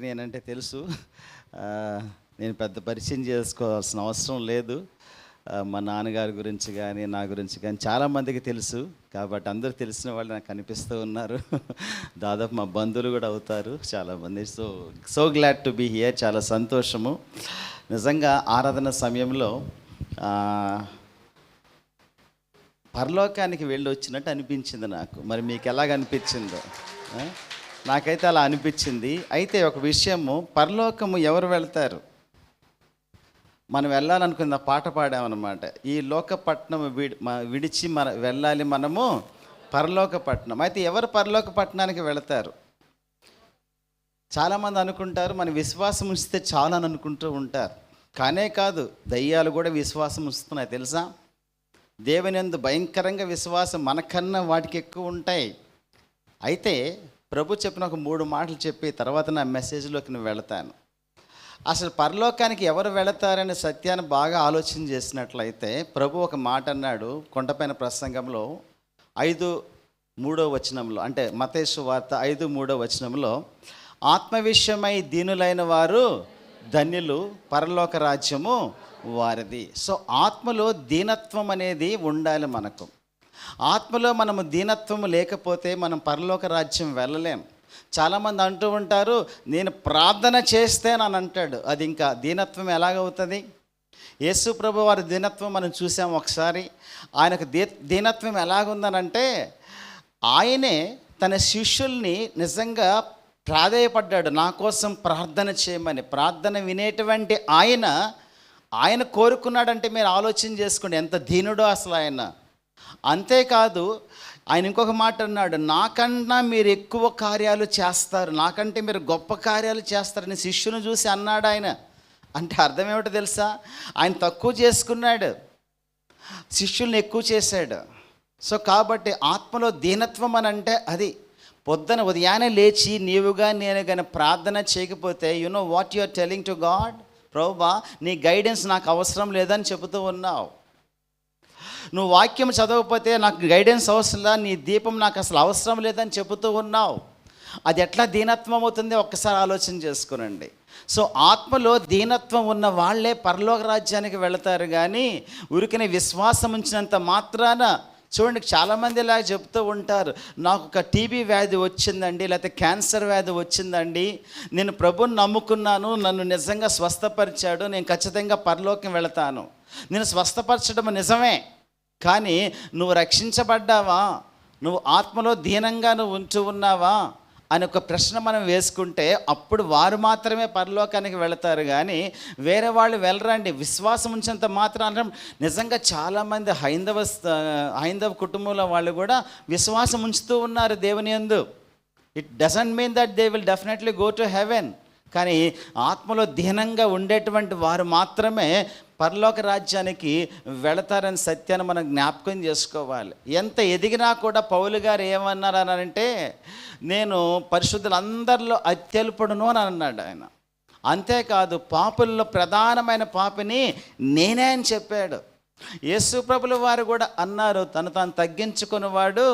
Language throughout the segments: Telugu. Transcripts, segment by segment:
నేనంటే తెలుసు. నేను పెద్ద పరిచయం చేసుకోవాల్సిన అవసరం లేదు. మా నాన్నగారి గురించి కానీ, నా గురించి కానీ చాలామందికి తెలుసు. కాబట్టి అందరూ తెలిసిన వాళ్ళు నాకు కనిపిస్తూ ఉన్నారు. దాదాపు మా బంధువులు కూడా అవుతారు చాలామంది. So glad to be here. చాలా సంతోషము. నిజంగా ఆరాధన సమయంలో పరలోకానికి వెళ్ళి వచ్చినట్టు అనిపించింది నాకు. మరి మీకు ఎలాగ అనిపించిందో? నాకైతే అలా అనిపించింది. అయితే ఒక విషయము, పరలోకము ఎవరు వెళ్తారు? మనం వెళ్ళాలనుకున్న పాట పాడామన్నమాట. ఈ లోకపట్నం విడిచి వెళ్ళాలి మనము పరలోక పట్టణం. అయితే ఎవరు పరలోక పట్టణానికి వెళతారు? చాలామంది అనుకుంటారు మన విశ్వాసం ఉంచితే చాలు అని అనుకుంటూ ఉంటారు. కానే కాదు, దయ్యాలు కూడా విశ్వాసం ఉంచుతున్నాయి తెలుసా? దేవుని యందు భయంకరంగా విశ్వాసం మనకన్నా వాటికి ఎక్కువ ఉంటాయి. అయితే ప్రభు చెప్పిన ఒక 3 మాటలు చెప్పి తర్వాత నా మెసేజ్లోకి నేను వెళతాను. అసలు పరలోకానికి ఎవరు వెళతారనే సత్యాన్ని బాగా ఆలోచన చేసినట్లయితే ప్రభు ఒక మాట అన్నాడు కొండపైన ప్రసంగంలో 5:3 వచనంలో, అంటే మత్తయి సువార్త 5:3 వచనంలో, ఆత్మ విషయమై దీనులైన వారు ధన్యులు, పరలోక రాజ్యము వారిది. సో ఆత్మలో దీనత్వం అనేది ఉండాలి మనకు. ఆత్మలో మనము దీనత్వము లేకపోతే మనం పరలోక రాజ్యం వెళ్ళలేం. చాలామంది అంటూ ఉంటారు, నేను ప్రార్థన చేస్తేనని అంటాడు. అది ఇంకా దీనత్వం ఎలాగవుతుంది? యేసు ప్రభు వారి దీనత్వం మనం చూసాం ఒకసారి. ఆయనకు దీనత్వం ఎలాగుందనంటే, ఆయనే తన శిష్యుల్ని నిజంగా ప్రాధేయపడ్డాడు, నా కోసం ప్రార్థన చేయమని. ప్రార్థన వినేటువంటి ఆయన కోరుకున్నాడంటే మీరు ఆలోచన చేసుకోండి ఎంత దీనుడో అసలు ఆయన. అంతేకాదు, ఆయన ఇంకొక మాట అన్నాడు, నాకన్నా మీరు ఎక్కువ కార్యాలు చేస్తారు, నాకంటే మీరు గొప్ప కార్యాలు చేస్తారని శిష్యుని చూసి అన్నాడు ఆయన. అంటే అర్థం ఏమిటో తెలుసా? ఆయన తక్కువ చేసుకున్నాడు, శిష్యుల్ని ఎక్కువ చేశాడు. సో కాబట్టి ఆత్మలో దీనత్వం అని అంటే అది. పొద్దున ఉదయాన్నే లేచి నీవుగా నేను కానీ ప్రార్థన చేయకపోతే, you know what you are telling to God? ప్రభువా, నీ గైడెన్స్ నాకు అవసరం లేదని చెబుతూ ఉన్నావు. నువ్వు వాక్యం చదవకపోతే నాకు గైడెన్స్ అవసరంలా, నీ దీపం నాకు అసలు అవసరం లేదని చెబుతూ ఉన్నావు. అది ఎట్లా దీనత్వం అవుతుంది? ఒక్కసారి ఆలోచన చేసుకునండి. సో ఆత్మలో దీనత్వం ఉన్న వాళ్ళే పరలోక రాజ్యానికి వెళతారు. కానీ ఉరికిన విశ్వాసం ఉంచినంత మాత్రాన, చూడండి చాలామంది ఇలా చెప్తూ ఉంటారు, నాకు ఒక టీబీ వ్యాధి వచ్చిందండి, లేకపోతే క్యాన్సర్ వ్యాధి వచ్చిందండి, నేను ప్రభుని నమ్ముకున్నాను, నన్ను నిజంగా స్వస్థపరిచాడు, నేను ఖచ్చితంగా పరలోకం వెళతాను. నేను స్వస్థపరచడం నిజమే, కానీ నువ్వు రక్షించబడ్డావా? నువ్వు ఆత్మలో దీనంగా నువ్వు ఉంటూ ఉన్నావా అని ఒక ప్రశ్న మనం వేసుకుంటే అప్పుడు వారు మాత్రమే పరలోకానికి వెళతారు. కానీ వేరే వాళ్ళు వెళ్ళరండి. విశ్వాసం ఉంచినంత మాత్రం నిజంగా చాలామంది హైందవ కుటుంబంలో వాళ్ళు కూడా విశ్వాసం ఉంచుతూ ఉన్నారు దేవుని యందు. It doesn't mean that they will definitely go to heaven. కానీ ఆత్మలో దీనంగా ఉండేటువంటి వారు మాత్రమే పరలోక రాజ్యానికి వెళతారని సత్యాన్ని మనం జ్ఞాపకం చేసుకోవాలి. ఎంత ఎదిగినా కూడా పౌలు గారు ఏమన్నారనంటే, నేను పరిశుద్ధులందరిలో అత్యల్పుడును అని అన్నాడు ఆయన. అంతేకాదు, పాపుల్లో ప్రధానమైన పాపిని నేనే అని చెప్పాడు. యేసు ప్రభుల వారు కూడా అన్నారు, తాను తగ్గించుకున్నవాడు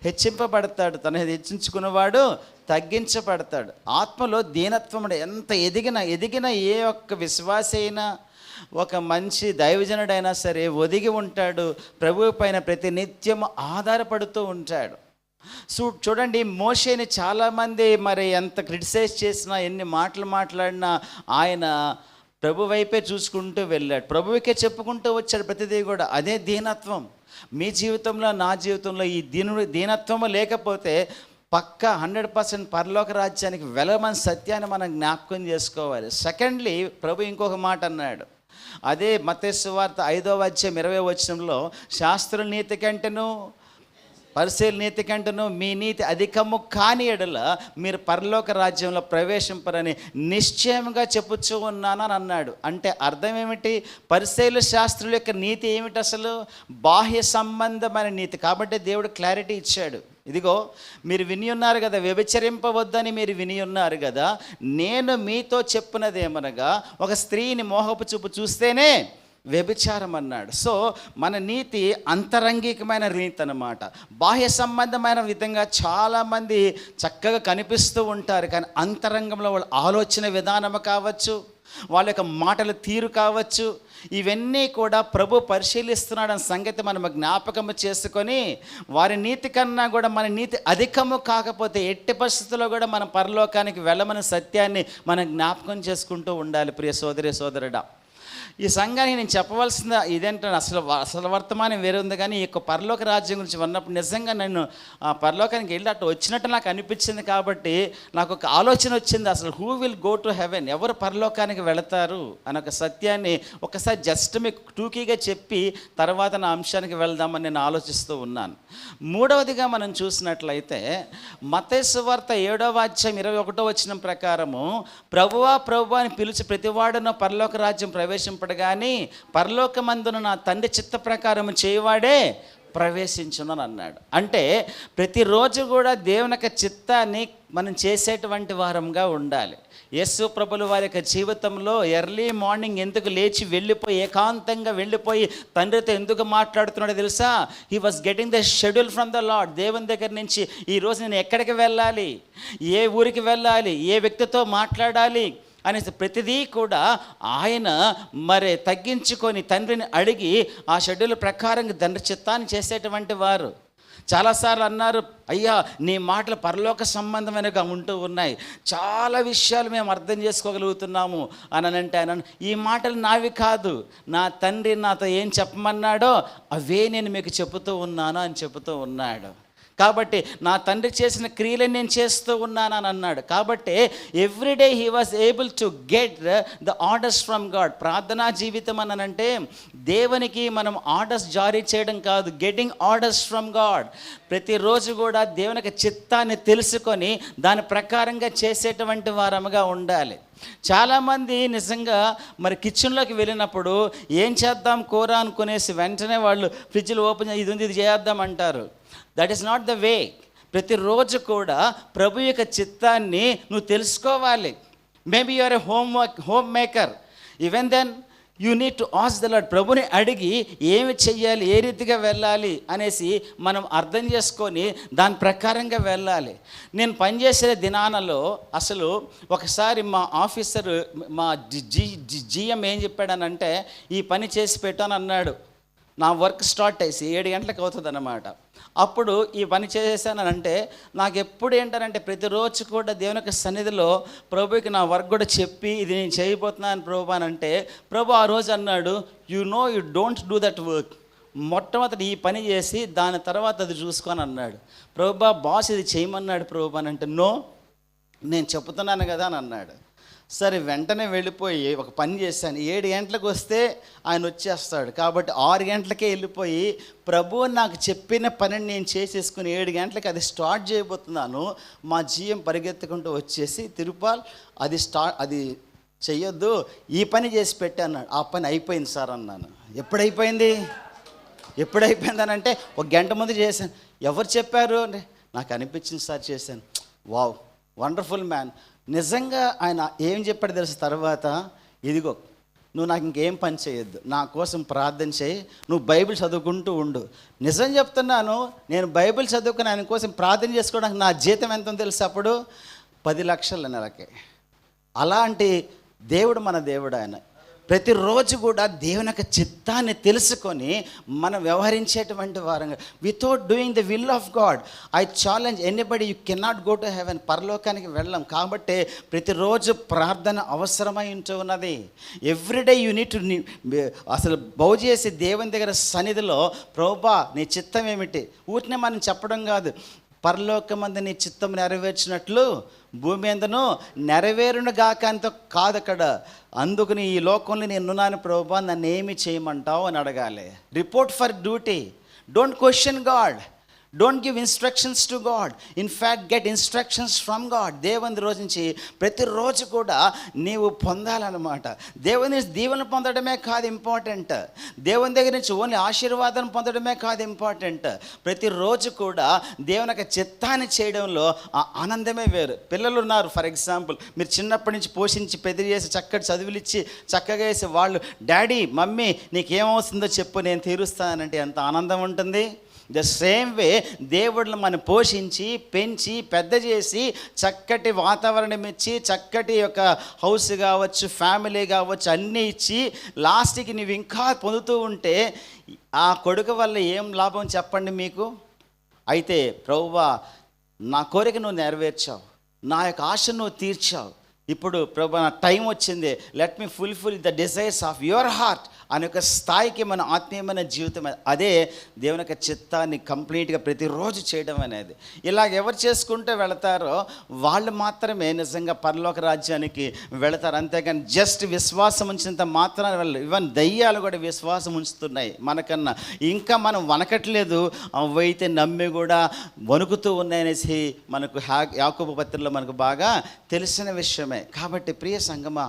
హెచ్చింపబడతాడు, తను హెచ్చించుకున్నవాడు తగ్గించబడతాడు. ఆత్మలో దీనత్వం ఎంత ఎదిగిన ఏ ఒక్క విశ్వాసి అయినా, ఒక మంచి దైవజనుడైనా సరే ఒదిగి ఉంటాడు, ప్రభువు పైన ప్రతి నిత్యం ఆధారపడుతూ ఉంటాడు. చూడండి, మోషేని చాలామంది మరి ఎంత క్రిటిసైజ్ చేసినా, ఎన్ని మాటలు మాట్లాడినా ఆయన ప్రభు వైపే చూసుకుంటూ వెళ్ళాడు, ప్రభువుకే చెప్పుకుంటూ వచ్చాడు ప్రతిదీ కూడా. అదే దీనత్వం. మీ జీవితంలో, నా జీవితంలో ఈ దీనత్వము లేకపోతే పక్కా 100% పరలోక రాజ్యానికి వెళ్ళమని సత్యాన్ని మనం జ్ఞాపకం చేసుకోవాలి. సెకండ్లీ, ప్రభు ఇంకొక మాట అన్నాడు. అదే మత్తయి సువార్త 5:20 వచనంలో, శాస్త్రుల నీతి కంటేను పరిసయ్యుల నీతి కంటేను మీ నీతి అధికము కాని ఎడల మీరు పరలోక రాజ్యంలో ప్రవేశింపరని నిశ్చయంగా చెప్పుచూ ఉన్నానని అన్నాడు. అంటే అర్థం ఏమిటి? పరిసయ్యుల శాస్త్రుల యొక్క నీతి ఏమిటి? అసలు బాహ్య సంబంధమైన నీతి. కాబట్టి దేవుడు క్లారిటీ ఇచ్చాడు. ఇదిగో మీరు విని ఉన్నారు కదా, వ్యభిచరింపవద్దని మీరు విని ఉన్నారు కదా, నేను మీతో చెప్పినది ఏమనగా, ఒక స్త్రీని మోహపు చూపు చూస్తేనే వ్యభిచారం అన్నాడు. సో మన నీతి అంతరంగికమైన నీతి అన్నమాట. బాహ్య సంబంధమైన విధంగా చాలామంది చక్కగా కనిపిస్తూ ఉంటారు, కానీ అంతరంగంలో వాళ్ళ ఆలోచన విధానము కావచ్చు, వాళ్ళ యొక్క మాటల తీరు కావచ్చు, ఇవన్నీ కూడా ప్రభు పరిశీలిస్తున్నాడన్న సంగతి మనం జ్ఞాపకము చేసుకొని, వారి నీతి కన్నా కూడా మన నీతి అధికము కాకపోతే ఎట్టి పరిస్థితుల్లో కూడా మనం పరలోకానికి వెళ్ళమని సత్యాన్ని మనం జ్ఞాపకం చేసుకుంటూ ఉండాలి. ప్రియ సోదరి సోదరుడా, ఈ సంఘానికి నేను చెప్పవలసిన ఇదేంటంటే అసలు వర్తమానం వేరే ఉంది, కానీ ఈ యొక్క పరలోక రాజ్యం గురించి ఉన్నప్పుడు నిజంగా నేను పరలోకానికి వెళ్ళి అటు వచ్చినట్టు నాకు అనిపించింది. కాబట్టి నాకు ఒక ఆలోచన వచ్చింది, అసలు who will go to heaven, ఎవరు పరలోకానికి వెళతారు అనే ఒక సత్యాన్ని ఒకసారి జస్ట్ మీకు టూకీగా చెప్పి తర్వాత నా అంశానికి వెళ్దామని నేను ఆలోచిస్తూ ఉన్నాను. మూడవదిగా మనం చూసినట్లయితే మత్తయి సువార్త 7:21 ప్రకారము ప్రభువా ప్రభువా అని పిలిచి ప్రతివాడున పరలోక రాజ్యం ప్రవేశింపడగాని పరలోకమందున నా తండ్రి చిత్త ప్రకారం చేయవాడే ప్రవేశించునని అన్నాడు. అంటే ప్రతిరోజు కూడా దేవుని యొక్క చిత్తాన్ని మనం చేసేటువంటి వారంగా ఉండాలి. యేసు ప్రభుల వారి యొక్క జీవితంలో ఎర్లీ మార్నింగ్ ఎందుకు లేచి వెళ్ళిపోయి ఏకాంతంగా వెళ్ళిపోయి తండ్రితో ఎందుకు మాట్లాడుతున్నాడో తెలుసా? He was getting the schedule from the lord. దేవుని దగ్గర నుంచి ఈరోజు నేను ఎక్కడికి వెళ్ళాలి, ఏ ఊరికి వెళ్ళాలి, ఏ వ్యక్తితో మాట్లాడాలి అనేసి ప్రతిదీ కూడా ఆయన మరి తగ్గించుకొని తండ్రిని అడిగి ఆ షెడ్యూల్ ప్రకారం తండ్రి చిత్తాన్ని చేసేటువంటి వారు. చాలాసార్లు అన్నారు, అయ్యా నీ మాటలు పరలోక సంబంధమైనగా ఉంటూ ఉన్నాయి, చాలా విషయాలు మేము అర్థం చేసుకోగలుగుతున్నాము అని అంటే ఆయన, ఈ మాటలు నావి కాదు, నా తండ్రి నాతో ఏం చెప్పమన్నాడో అవే నేను మీకు చెబుతూ ఉన్నాను అని చెబుతూ ఉన్నాడు. కాబట్టి నా తండ్రి చేసిన క్రియలను నేను చేస్తూ ఉన్నానని అన్నాడు. కాబట్టి everyday he was able to get the orders from God. ప్రార్థనా జీవితం అని అంటే దేవునికి మనం ఆర్డర్స్ జారీ చేయడం కాదు, గెటింగ్ ఆర్డర్స్ ఫ్రమ్ గాడ్. ప్రతిరోజు కూడా దేవునికి చిత్తాన్ని తెలుసుకొని దాని ప్రకారంగా చేసేటువంటి వారముగా ఉండాలి. చాలామంది నిజంగా మరి కిచెన్లోకి వెళ్ళినప్పుడు ఏం చేద్దాం కూర అనుకునేసి వెంటనే వాళ్ళు ఫ్రిడ్జ్లు ఓపెన్ ఇది ఉంది ఇది చేద్దాం అంటారు. That is not the way. ప్రతిరోజు కూడా ప్రభు యొక్క చిత్తాన్ని నువ్వు తెలుసుకోవాలి. Maybe you are a homemaker, even then you need to ask the Lord. ప్రభుని అడిగి ఏమి చెయ్యాలి, ఏ రీతిగా వెళ్ళాలి అనేసి మనం అర్థం చేసుకొని దాని ప్రకారంగా వెళ్ళాలి. నేను పనిచేసే దినాలలో అసలు ఒకసారి మా ఆఫీసర్ మా జిఎం ఏం చెప్పాడనంటే, ఈ పని చేసి పెట్టాను అన్నాడు. నా వర్క్ స్టార్ట్ అయ్యి 7 గంటలకు అవుతుంది అన్నమాట. అప్పుడు ఈ పని చేసేసానంటే నాకు ఎప్పుడు ఏంటంటే ప్రతిరోజు కూడా దేవుని యొక్క సన్నిధిలో ప్రభుకి నా వర్క్ కూడా చెప్పి ఇది నేను చేయబోతున్నాను ప్రభు అని అంటే, ప్రభు ఆ రోజు అన్నాడు, you don't do that work, మొట్టమొదటి ఈ పని చేసి దాని తర్వాత అది చూసుకొని అన్నాడు. ప్రభు బాస్ ఇది చేయమన్నాడు ప్రభు అని అంటే, నో నేను చెప్తున్నాను కదా అని అన్నాడు. సరే వెంటనే వెళ్ళిపోయి ఒక పని చేశాను. 7 గంటలకు వస్తే ఆయన వచ్చేస్తాడు, కాబట్టి 6 గంటలకే వెళ్ళిపోయి ప్రభువు నాకు చెప్పిన పనిని నేను చేసేసుకుని 7 గంటలకు అది స్టార్ట్ చేయబోతున్నాను. మా జీఎం పరిగెత్తుకుంటూ వచ్చేసి, తిరుపాల్ అది చెయ్యొద్దు, ఈ పని చేసి పెట్టాన్నాడు. ఆ పని అయిపోయింది సార్ అన్నాను. ఎప్పుడైపోయింది అని అంటే 1 గంట ముందు చేశాను. ఎవరు చెప్పారు అంటే నాకు అనిపించింది సార్ చేశాను. Wow, wonderful man. నిజంగా ఆయన ఏం చెప్పాడు తెలుసు తర్వాత, ఇదిగో నువ్వు నాకు ఇంకేం పని చేయొద్దు, నా కోసం ప్రార్థన చేయి, నువ్వు బైబిల్ చదువుకుంటూ ఉండు. నిజం చెప్తున్నాను, నేను బైబిల్ చదువుకుని ఆయన కోసం ప్రార్థన చేసుకోవడానికి నా జీతం ఎంత తెలుసు అప్పుడు? 10 లక్షల నెలకి. అలాంటి దేవుడు మన దేవుడు. ఆయన ప్రతిరోజు కూడా దేవుని యొక్క చిత్తాన్ని తెలుసుకొని మనం వ్యవహరించేటువంటి వారంగా, without doing the will of God I challenge anybody, you cannot go to heaven. పరలోకానికి వెళ్ళాం కాబట్టి ప్రతిరోజు ప్రార్థన అవసరమై ఉంటూ ఉన్నది. ఎవ్రీడే యూ నీడ్ టు అసలు బౌ చేసి దేవుని దగ్గర సన్నిధిలో, ప్రభువా నీ చిత్తం ఏమిటి, ఊరినే మనం చెప్పడం కాదు, పరలోకమందు నీ చిత్తం నెరవేర్చినట్లు భూమి ఎందును నెరవేరును గాక అంత కాదు అక్కడ. అందుకని ఈ లోకంలో నేనున్నాను ప్రభువా, నన్ను ఏమి చేయమంటావు అని అడగాలి. Report for duty, don't question God. Don't give instructions to God, in fact get instructions from God. దేవుని రోజు నుంచి ప్రతిరోజు కూడా నీవు పొందాలన్నమాట. దేవుని దీవెన పొందడమే కాదు ఇంపార్టెంట్, దేవుని దగ్గర నుంచి ఓన్లీ ఆశీర్వాదం పొందడమే కాదు ఇంపార్టెంట్. ప్రతిరోజు కూడా దేవుని యొక్క చిత్తాన్ని చేయడంలో ఆ ఆనందమే వేరు. పిల్లలు ఉన్నారు, ఫర్ ఎగ్జాంపుల్, మీరు చిన్నప్పటి నుంచి పోషించి పెద్ద చేసి చక్కటి చదువులిచ్చి చక్కగా వేసి వాళ్ళు డాడీ మమ్మీ నీకేమవుతుందో చెప్పు నేను తీరుస్తానంటే ఎంత ఆనందం ఉంటుంది. ద సేమ్ వే దేవుళ్ళు మనం పోషించి పెంచి పెద్ద చేసి చక్కటి వాతావరణం ఇచ్చి చక్కటి యొక్క హౌస్ కావచ్చు ఫ్యామిలీ కావచ్చు అన్నీ ఇచ్చి లాస్ట్కి నువ్వు ఇంకా పొందుతూ ఉంటే ఆ కొడుకు వల్ల ఏం లాభం చెప్పండి మీకు. అయితే ప్రభువా నా కోరిక నువ్వు నెరవేర్చావు, నా యొక్క ఆశ నువ్వు తీర్చావు, ఇప్పుడు ప్రభు నా టైం వచ్చింది, let me fulfil the desires of your heart అనే ఒక స్థాయికి మన ఆత్మీయమైన జీవితం. అదే దేవుని యొక్క చిత్తాన్ని కంప్లీట్గా ప్రతిరోజు చేయడం అనేది. ఇలాగ ఎవరు చేసుకుంటూ వెళతారో వాళ్ళు మాత్రమే నిజంగా పరలోక రాజ్యానికి వెళతారు. అంతేగాని జస్ట్ విశ్వాసం ఉంచినంత మాత్రాన వెళ్ళరు. ఈవెన్ దయ్యాలు కూడా విశ్వాసం ఉంచుతున్నాయి మనకన్నా. ఇంకా మనం వనకట్లేదు, అవైతే నమ్మి కూడా వణుకుతూ ఉన్నాయనేసి మనకు యాకోబు పత్రికలో మనకు బాగా తెలిసిన విషయమే. కాబట్టి ప్రియ సంగమా,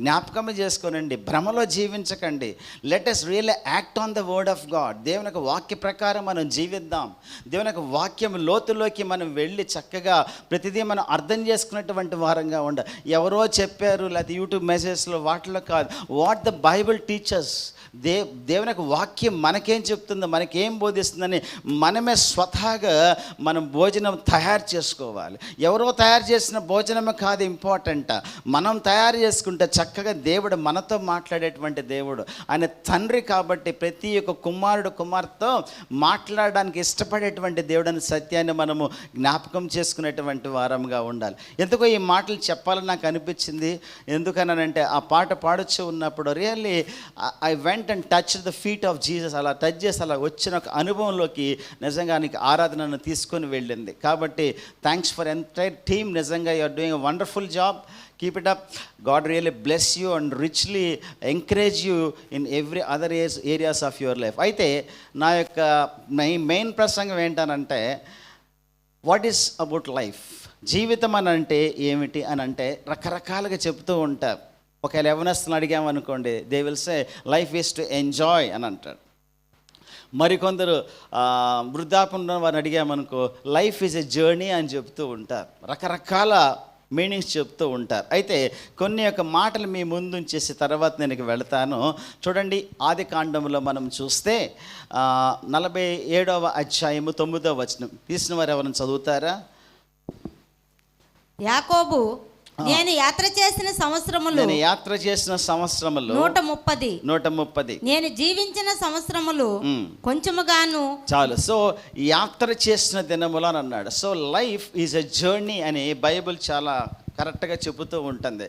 జ్ఞాపకం చేసుకోనండి, భ్రమలో జీవించకండి. Let us really act on the word of God. దేవుని యొక్క వాక్య ప్రకారం మనం జీవిద్దాం. దేవుని యొక్క వాక్యం లోతులోకి మనం వెళ్ళి చక్కగా ప్రతిదీ మనం అర్థం చేసుకున్నటువంటి వారంగా ఉండ. ఎవరో చెప్పారు లేకపోతే యూట్యూబ్ మెసేజ్లో వాటిలో కాదు, వాట్ ద బైబిల్ టీచర్స్. దేవుని యొక్క వాక్యం మనకేం చెప్తుందో మనకేం బోధిస్తుందని మనమే స్వతహాగా మనం భోజనం తయారు చేసుకోవాలి. ఎవరో తయారు చేసిన భోజనమే కాదు ఇంపార్టెంట్, మనం తయారు చేసుకుంటే చక్కగా దేవుడు మనతో మాట్లాడేటువంటి దేవుడు. ఆయన తండ్రి కాబట్టి ప్రతి ఒక్క కుమారుడు కుమార్తెతో మాట్లాడడానికి ఇష్టపడేటువంటి దేవుడు అనే సత్యాన్ని మనము జ్ఞాపకం చేసుకునేటువంటి వారంగా ఉండాలి. ఎందుకో ఈ మాటలు చెప్పాలని నాకు అనిపించింది. ఎందుకనంటే ఆ పాట పాడుచూ ఉన్నప్పుడు really I went and touch the feet of Jesus. అలా టచ్ చేసి అలా వచ్చిన ఒక అనుభవంలోకి నిజంగా నీకు ఆరాధనను తీసుకొని వెళ్ళింది. కాబట్టి థ్యాంక్స్ ఫర్ ఎంటైర్ టీమ్. నిజంగా you are doing a wonderful job. Keep it up. God really bless you and richly encourage you in every other areas of your life. అయితే నా యొక్క మెయిన్ ప్రసంగం ఏంటనంటే వాట్ ఈస్ అబౌట్ లైఫ్. జీవితం అని అంటే ఏమిటి అని అంటే రకరకాలుగా చెప్తూ ఉంటారు. ఒకవేళ యవ్వనస్తులను అడిగామనుకోండి, they will say life is to enjoy అని అంటారు. మరికొందరు వృద్ధాప్యం ఉన్న వారిని అడిగామనుకో లైఫ్ ఈజ్ ఎ జర్నీ అని చెప్తూ ఉంటారు. రకరకాల మీనింగ్స్ చెప్తూ ఉంటారు. అయితే కొన్ని యొక్క మాటలు మీ ముందు ఉంచేసి తర్వాత నేను వెళతాను. చూడండి, ఆది కాండంలో మనం చూస్తే 47వ అధ్యాయము 9వ వచనం తీసిన వారు ఎవరైనా చదువుతారా? యాకోబు నేను యాత్ర చేసిన సంవత్సరములు 130 నేను జీవించిన సంవత్సరములు కొంచెముగాను చాలు. సో యాత్ర చేసిన దినములు అని అన్నాడు. So life is a journey అని బైబిల్ చాలా కరెక్ట్గా చెబుతూ ఉంటుంది.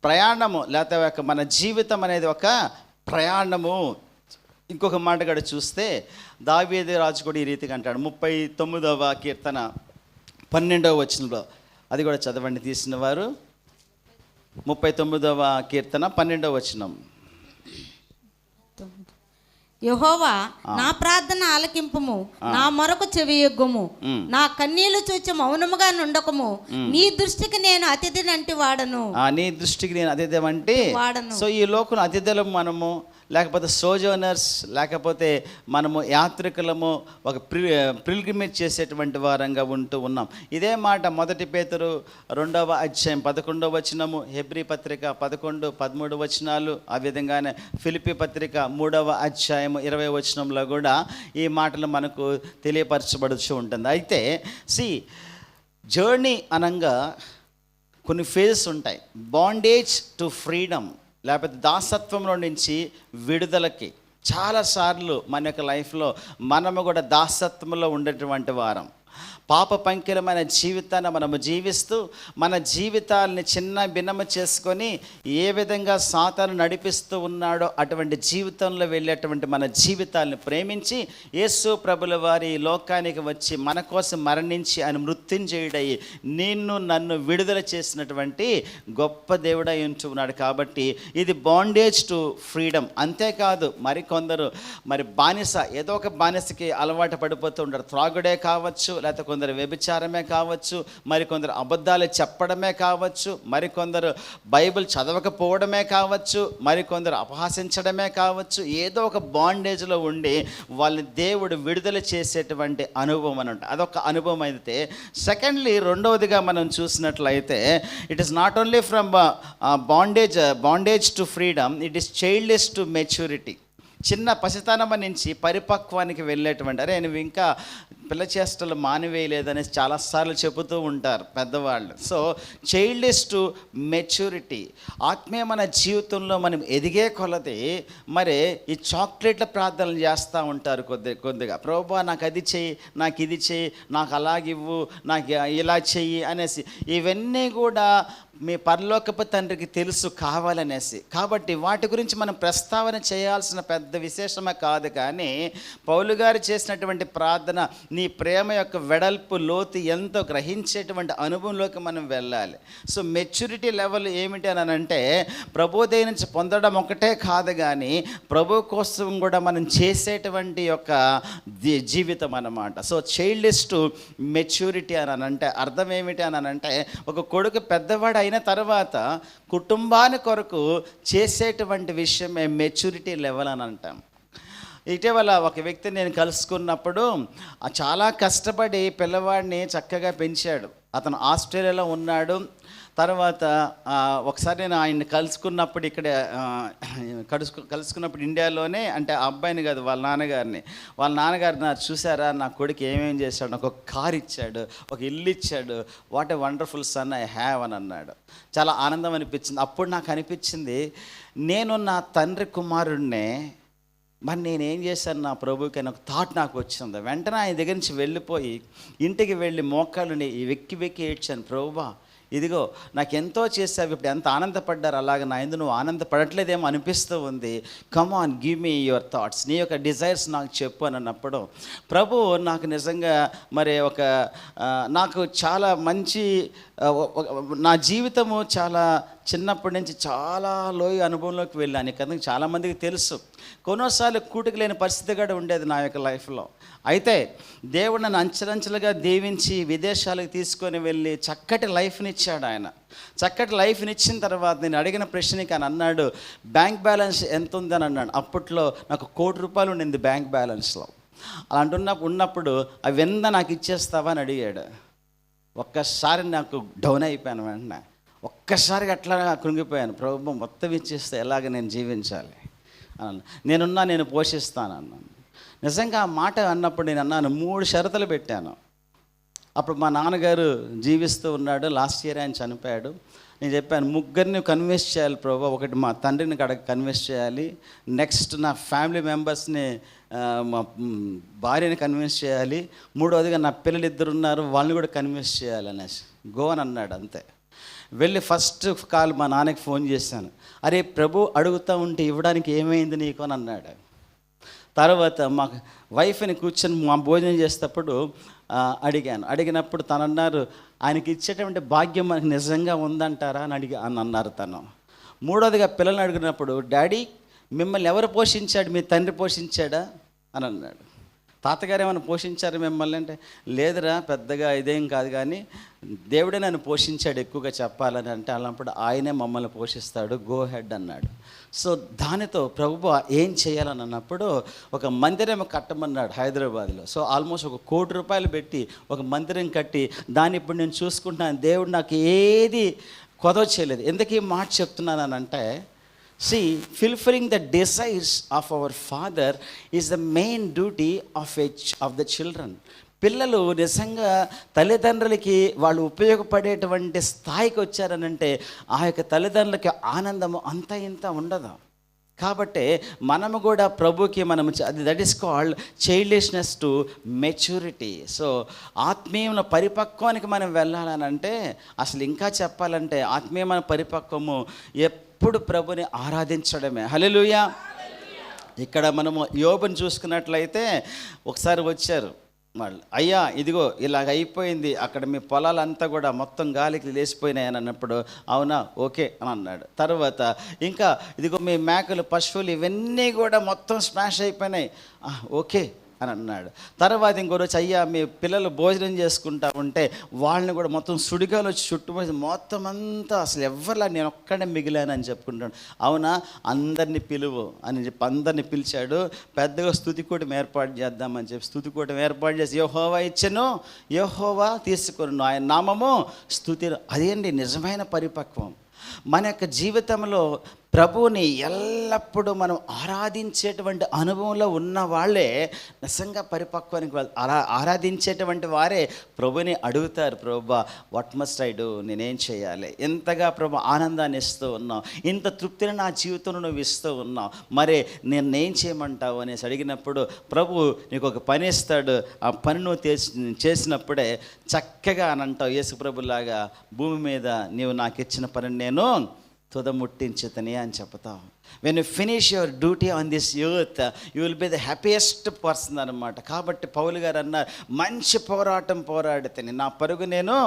ప్రయాణము లేకపోతే మన జీవితం అనేది ఒక ప్రయాణము. ఇంకొక మాట కూడా చూస్తే దావీదు రాజు కూడా ఈ రీతిగా అంటాడు. 39వ కీర్తన 12వ వచనంలో, అది కూడా చదవండి తీసిన వారు. 39వ కీర్తన 12వ వచనం. యెహోవా నా ప్రార్థన ఆలకింపుము, నా మొరకు చెవియొగ్గుము, నా కన్నీళ్లు చూచి మౌనముగా నుండకము. నీ దృష్టికి నేను అతిథినంటి వాడను. నీ దృష్టికి నేను అతిథి అంటే వాడను. సో ఈ లోకంలో అతిథులు మనము, లేకపోతే సోజోనర్స్, లేకపోతే మనము యాత్రికులము, ఒక పిల్గ్రిమేజ్ చేసేటువంటి వారంగా ఉంటూ ఉన్నాం. ఇదే మాట 1 పేతురు 2వ అధ్యాయం 11వ వచనము, హెబ్రీ పత్రిక 11, 13 వచనాలు, ఆ విధంగానే ఫిలిప్పీ పత్రిక 3వ అధ్యాయం 20వ వచనంలో కూడా ఈ మాటలు మనకు తెలియపరచబడుతూ ఉంటుంది. అయితే జర్నీ అనగా కొన్ని ఫేజెస్ ఉంటాయి. బాండేజ్ టు ఫ్రీడమ్, లేకపోతే దాసత్వంలో నుంచి విడుదలకి. చాలాసార్లు మన యొక్క లైఫ్లో మనము కూడా దాసత్వంలో ఉండేటువంటి వారం. పాప పంకిలమైన జీవితాన్ని మనము జీవిస్తూ మన జీవితాలని చిన్న భిన్నము చేసుకొని ఏ విధంగా సాతాను నడిపిస్తూ ఉన్నాడో అటువంటి జీవితంలో వెళ్ళేటువంటి మన జీవితాలను ప్రేమించి యేసు ప్రభుల వారి ఈ లోకానికి వచ్చి మన కోసం మరణించి ఆయన మృత్యుంజయుడై నిన్ను నన్ను విడుదల చేసినటువంటి గొప్ప దేవుడై ఉంటున్నాడు. కాబట్టి ఇది బాండేజ్ టు ఫ్రీడమ్. అంతేకాదు మరికొందరు బానిస, ఏదో ఒక బానిసకి అలవాటు పడిపోతూ ఉంటారు. త్రాగుడే కావచ్చు, లేకపోతే కొందరు వ్యభిచారమే కావచ్చు, మరికొందరు అబద్ధాలు చెప్పడమే కావచ్చు, మరికొందరు బైబిల్ చదవకపోవడమే కావచ్చు, మరికొందరు అపహాసించడమే కావచ్చు. ఏదో ఒక బాండేజ్లో ఉండి వాళ్ళని దేవుడు విడుదల చేసేటువంటి అనుభవం అని ఉంటుంది. అదొక అనుభవం అయితే. సెకండ్లీ, రెండవదిగా మనం చూసినట్లయితే it is not only from bondage to freedom, it is childless to maturity. చిన్న పసితనం నుంచి పరిపక్వానికి వెళ్ళేటువంటి, అరే నువ్వు ఇంకా పిల్ల చేష్టలు మానివేయలేదని చాలాసార్లు చెబుతూ ఉంటారు పెద్దవాళ్ళు. So childless to maturity. ఆత్మీయమైన జీవితంలో మనం ఎదిగే కొలది మరి ఈ చాక్లెట్ల ప్రార్థనలు చేస్తూ ఉంటారు కొద్దిగా. ప్రభువా నాకు అది చెయ్యి, నాకు ఇది చెయ్యి, నాకు అలాగివ్వు, నాకు ఇలా చెయ్యి అనేసి. ఇవన్నీ కూడా మీ పరలోకపు తండ్రికి తెలుసు కావాలనేసి. కాబట్టి వాటి గురించి మనం ప్రస్తావన చేయాల్సిన పెద్ద విశేషమే కాదు. కానీ పౌలు గారు చేసినటువంటి ప్రార్థన నీ ప్రేమ యొక్క వెడల్పు లోతు ఎంతో గ్రహించేటువంటి అనుభవంలోకి మనం వెళ్ళాలి. సో మెచ్యూరిటీ లెవెల్ ఏమిటి అని అంటే ప్రభు దయ నుంచి పొందడం ఒకటే కాదు, కానీ ప్రభు కోసం కూడా మనం చేసేటువంటి యొక్క జీవితం అన్నమాట. సో చైల్డ్లెస్ టు మెచ్యూరిటీ అని అంటే అర్థం ఏమిటి అని అంటే ఒక కొడుకు పెద్దవాడు అయిన తర్వాత కుటుంబాన్ని కొరకు చేసేటువంటి విషయమే మెచ్యూరిటీ లెవెల్ అని అంటాం. ఇటీవల ఒక వ్యక్తిని నేను కలుసుకున్నప్పుడు చాలా కష్టపడి పిల్లవాడిని చక్కగా పెంచాడు. అతను ఆస్ట్రేలియాలో ఉన్నాడు. తర్వాత ఒకసారి నేను ఆయన్ని కలుసుకున్నప్పుడు ఇక్కడ కలుసుకున్నప్పుడు ఇండియాలోనే, అంటే ఆ అబ్బాయిని కాదు వాళ్ళ నాన్నగారు నాకు చూసారా నా కొడుకు ఏమేం చేశాడు, నాకు ఒక కార్ ఇచ్చాడు, ఒక ఇల్లు ఇచ్చాడు, what a wonderful son I have అని అన్నాడు. చాలా ఆనందం అనిపించింది. అప్పుడు నాకు అనిపించింది, నేను నా తండ్రి కుమారుడినే, మరి నేనేం చేశాను నా ప్రభువుకి అని ఒక థాట్ నాకు వచ్చింది. వెంటనే ఆయన దగ్గర నుంచి వెళ్ళిపోయి ఇంటికి వెళ్ళి మోకాళ్ళని వెక్కి ఏడ్చాను. ప్రభువా ఇదిగో నాకు ఎంతో చేసావు, ఇప్పుడు ఎంత ఆనందపడ్డారు, అలాగే నా యందు నువ్వు ఆనందపడట్లేదేమో అనిపిస్తూ ఉంది. Come on, give me your thoughts, నీ యొక్క డిజైర్స్ నాకు చెప్పు అని అన్నప్పుడు ప్రభు నాకు నిజంగా మరి నాకు చాలా మంచి నా జీవితము చాలా చిన్నప్పటి నుంచి చాలా లోయ అనుభవంలోకి వెళ్ళాను. కదా చాలామందికి తెలుసు, కొన్నిసార్లు కూటికి లేని పరిస్థితి కూడా ఉండేది నా యొక్క లైఫ్లో. అయితే దేవుడు నన్ను అంచెలంచెలుగా దీవించి విదేశాలకు తీసుకొని వెళ్ళి చక్కటి లైఫ్ని ఇచ్చాడు ఆయన. చక్కటి లైఫ్ని ఇచ్చిన తర్వాత నేను అడిగిన ప్రశ్నకి ఆయన అన్నాడు, బ్యాంక్ బ్యాలెన్స్ ఎంత ఉందని అన్నాడు. అప్పట్లో నాకు ₹1,00,00,000 ఉండింది బ్యాంక్ బ్యాలెన్స్లో. అలా ఉన్నప్పుడు అవి ఎంత నాకు ఇచ్చేస్తావా అని అడిగాడు. ఒక్కసారి నాకు డౌన్ అయిపోయాను. వెంటనే ఒక్కసారిగా అట్లా కృంగిపోయాను. ప్రభు మొత్తం ఇచ్చేస్తే ఎలాగ నేను జీవించాలి అన్నాను. నేను పోషిస్తాను అన్నాను. నిజంగా ఆ మాట అన్నప్పుడు నేను అన్నాను, 3 షరతులు పెట్టాను. అప్పుడు మా నాన్నగారు జీవిస్తూ ఉన్నాడు, లాస్ట్ ఇయర్ ఆయన చనిపోయాడు. నేను చెప్పాను, 3 కన్విన్స్ చేయాలి ప్రభు. ఒకటి మా తండ్రిని కన్విన్స్ చేయాలి, నెక్స్ట్ నా ఫ్యామిలీ మెంబర్స్ని మా భార్యని కన్విన్స్ చేయాలి, 3వదిగా నా పిల్లలు 2 ఉన్నారు వాళ్ళని కూడా కన్విన్స్ చేయాలి అనేసి గో అని అన్నాడు. అంతే. వెళ్ళి ఫస్ట్ కాల్ మా నాన్నకి ఫోన్ చేశాను. అరే ప్రభు అడుగుతూ ఉంటే ఇవ్వడానికి ఏమైంది నీకు అని అన్నాడు. తర్వాత మా వైఫ్ని కూర్చొని మా భోజనం చేసేటప్పుడు అడిగినప్పుడు తను అన్నారు, ఆయనకి ఇచ్చేటువంటి భాగ్యం మనకు నిజంగా ఉందంటారా అని అన్నారు తను. 3వదిగా పిల్లల్ని అడిగినప్పుడు, డాడీ మిమ్మల్ని ఎవరు పోషించాడు, మీ తండ్రి పోషించాడా అని అన్నాడు. తాతగారు ఏమైనా పోషించారు మిమ్మల్ని అంటే, లేదురా పెద్దగా ఇదేం కాదు, కానీ దేవుడే నన్ను పోషించాడు ఎక్కువగా చెప్పాలని అంటే, అలాంటప్పుడు ఆయనే మమ్మల్ని పోషిస్తాడు, గో హెడ్ అన్నాడు. సో దానితో ప్రభువా ఏం చేయాలని అన్నప్పుడు ఒక మందిరం కట్టమన్నాడు హైదరాబాద్లో. సో ఆల్మోస్ట్ ₹1,00,00,000 పెట్టి ఒక మందిరం కట్టి దాన్ని ఇప్పుడు నేను చూసుకుంటున్నాను. దేవుడు నాకు ఏది కొదవ చేయలేదు. ఎందుకు ఈ మాట చెప్తున్నానంటే, see, fulfilling the desires of our Father is the main duty of the children. పిల్లలు నిజంగా తల్లిదండ్రులకి వాళ్ళు ఉపయోగపడేటువంటి స్థాయికి వచ్చారనంటే ఆ యొక్క తల్లిదండ్రులకి ఆనందము అంత ఇంత ఉండదు. కాబట్టి మనము కూడా ప్రభుకి మనము that is called childishness to maturity. So ఆత్మీయమైన పరిపక్వానికి మనం వెళ్ళాలని అంటే, అసలు ఇంకా చెప్పాలంటే ఆత్మీయమైన పరిపక్వము ఎప్పుడు ప్రభుని ఆరాధించడమే. హల్లెలూయా. ఇక్కడ మనము యోబుని చూసుకున్నట్లయితే ఒకసారి వచ్చారు వాళ్ళు, అయ్యా ఇదిగో ఇలాగ అయిపోయింది, అక్కడ మీ పొలాలంతా కూడా మొత్తం గాలికి లేచిపోయినాయి అని అన్నప్పుడు, అవునా ఓకే అని అన్నాడు. తర్వాత ఇంకా ఇదిగో మీ మేకలు పశువులు ఇవన్నీ కూడా మొత్తం స్మాష్ అయిపోయినాయి, ఓకే అని అన్నాడు. తర్వాత ఇంకో రోజు, అయ్యా మీ పిల్లలు భోజనం చేసుకుంటా ఉంటే వాళ్ళని కూడా మొత్తం సుడిగాలు వచ్చి చుట్టుపోయి మొత్తం అంతా అసలు ఎవరిలా నేను ఒక్కడే మిగిలాను అని చెప్పుకుంటాడు. అవునా, అందరినీ పిలువు అని చెప్పి అందరినీ పిలిచాడు. పెద్దగా స్తుతికూటం ఏర్పాటు చేద్దామని చెప్పి స్తుతికూటం ఏర్పాటు చేసి, యెహోవా ఇచ్చెను యెహోవా తీసుకొను, ఆయన నామము స్తుతి. అదేంటి నిజమైన పరిపక్వం. మన యొక్క జీవితంలో ప్రభువుని ఎల్లప్పుడూ మనం ఆరాధించేటువంటి అనుభవంలో ఉన్న వాళ్ళే నిజంగా పరిపక్వానికి ఆరాధించేటువంటి వారే ప్రభుని అడుగుతారు, ప్రభువా వాట్ మస్ట్ ఐ డూ, నేనేం చేయాలి, ఎంతగా ప్రభు ఆనందాన్ని ఇస్తూ ఉన్నావు, ఇంత తృప్తిని నా జీవితంలో నువ్వు ఇస్తూ ఉన్నావు, మరి నేనేం చేయమంటావు అనేసి అడిగినప్పుడు ప్రభు నీకు ఒక పని ఇస్తాడు. ఆ పని నువ్వు చేసినప్పుడే చక్కగా అని అంటావు, యేసు ప్రభులాగా భూమి మీద నీవు నాకు ఇచ్చిన పని నేను తుదముట్టించుతని అని చెప్తావు. When you finish your duty on this youth you will be the happiest person అనమాట. కాబట్టి పౌలు గారు అన్నారు, మంచి పోరాటం పోరాడితేనే నా పరుగు నేను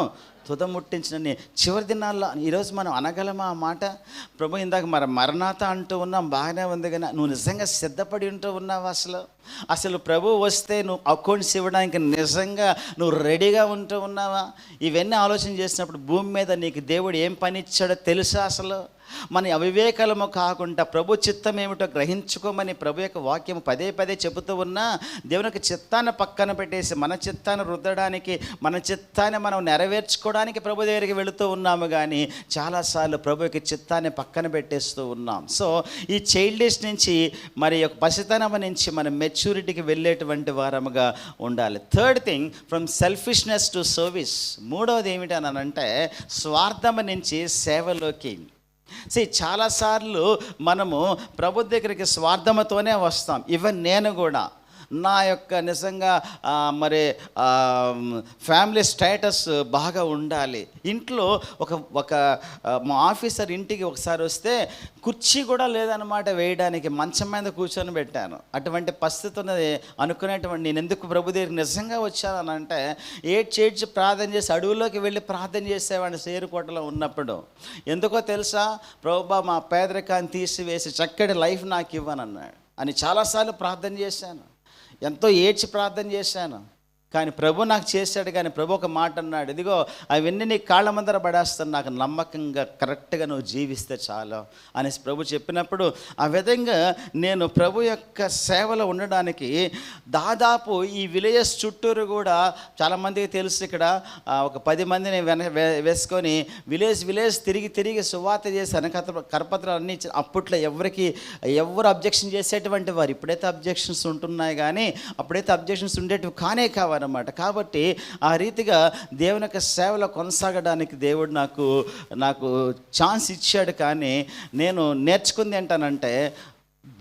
తుదముట్టించిన. చివరి దినాల్లో ఈరోజు మనం అనగలమా ఆ మాట? ప్రభు ఇందాక మరణాత అంటూ ఉన్నాం, బాగానే ఉంది, కానీ నువ్వు నిజంగా సిద్ధపడి ఉంటూ ఉన్నావు? అసలు ప్రభు వస్తే నువ్వు అకౌంట్స్ ఇవ్వడానికి నిజంగా నువ్వు రెడీగా ఉంటూ ఉన్నావా? ఇవన్నీ ఆలోచన చేసినప్పుడు భూమి మీద నీకు దేవుడు ఏం పని ఇచ్చాడో తెలుసా? అసలు మన అవివేకాలము కాకుండా ప్రభు చిత్తం ఏమిటో గ్రహించుకోమని ప్రభు యొక్క వాక్యం పదే పదే చెబుతూ ఉన్నా, దేవుని యొక్క చిత్తాన్ని పక్కన పెట్టేసి మన చిత్తాన్ని రుద్దడానికి, మన చిత్తాన్ని మనం నెరవేర్చుకోవడానికి ప్రభు దగ్గరికి వెళుతూ ఉన్నాము, కానీ చాలాసార్లు ప్రభు యొక్క చిత్తాన్ని పక్కన పెట్టేస్తూ ఉన్నాం. సో ఈ చైల్డిష్ నుంచి మరి యొక్క పసితనం నుంచి మనం మెచ్యూరిటీకి వెళ్ళేటువంటి వారముగా ఉండాలి. Third thing, from selfishness to service. మూడవది ఏమిటి అని అంటే స్వార్థం నుంచి సేవలోకి. చాలాసార్లు మనము ప్రభు దగ్గరికి స్వార్థంతోనే వస్తాం. ఈవెన్ నేను కూడా నా యొక్క నిజంగా మరి ఫ్యామిలీ స్టేటస్ బాగా ఉండాలి. ఇంట్లో ఒక మా ఆఫీసర్ ఇంటికి ఒకసారి వస్తే కుర్చీ కూడా లేదనమాట వేయడానికి, మంచం మీద కూర్చొని పెట్టాను. అటువంటి పరిస్థితి ఉన్నది అనుకునేటువంటి నేను ఎందుకు ప్రభు దగ్గరికి నిజంగా వచ్చానంటే, ఏడ్చి ప్రార్థన చేసి అడవుల్లోకి వెళ్ళి ప్రార్థన చేసేవాడిని సేరుకోటలో ఉన్నప్పుడు. ఎందుకో తెలుసా? ప్రభువా మా పేదరికాన్ని తీసివేసి చక్కటి లైఫ్ నాకు ఇవ్వనన్నాడు అని చాలాసార్లు ప్రార్థన చేశాను, ఎంతో ఏడ్చి ప్రార్థన చేశాను. కానీ ప్రభు నాకు చేశాడు. కానీ ప్రభు ఒక మాట అన్నాడు, ఇదిగో అవన్నీ నీ కాళ్ళ ముందర పడేస్తాను, నాకు నమ్మకంగా కరెక్ట్గా నువ్వు జీవిస్తే చాలు అనేసి ప్రభు చెప్పినప్పుడు, ఆ విధంగా నేను ప్రభు యొక్క సేవలో ఉండడానికి దాదాపు ఈ విలేజెస్ చుట్టూరు కూడా చాలామందికి తెలుసు, ఇక్కడ ఒక 10 మందిని వేసుకొని విలేజ్ తిరిగి సువార్త చేసి కరపత్రాలు అన్నీ అప్పట్లో ఎవరు అబ్జెక్షన్ చేసేటువంటి వారు. ఇప్పుడైతే అబ్జెక్షన్స్ ఉంటున్నాయి, కానీ అప్పుడైతే అబ్జెక్షన్స్ ఉండేటివి కానే కావన్నమాట. కాబట్టి ఆ రీతిగా దేవుని యొక్క సేవలో కొనసాగడానికి దేవుడు నాకు ఛాన్స్ ఇచ్చాడు. కానీ నేను నేర్చుకుంది ఏంటనంటే,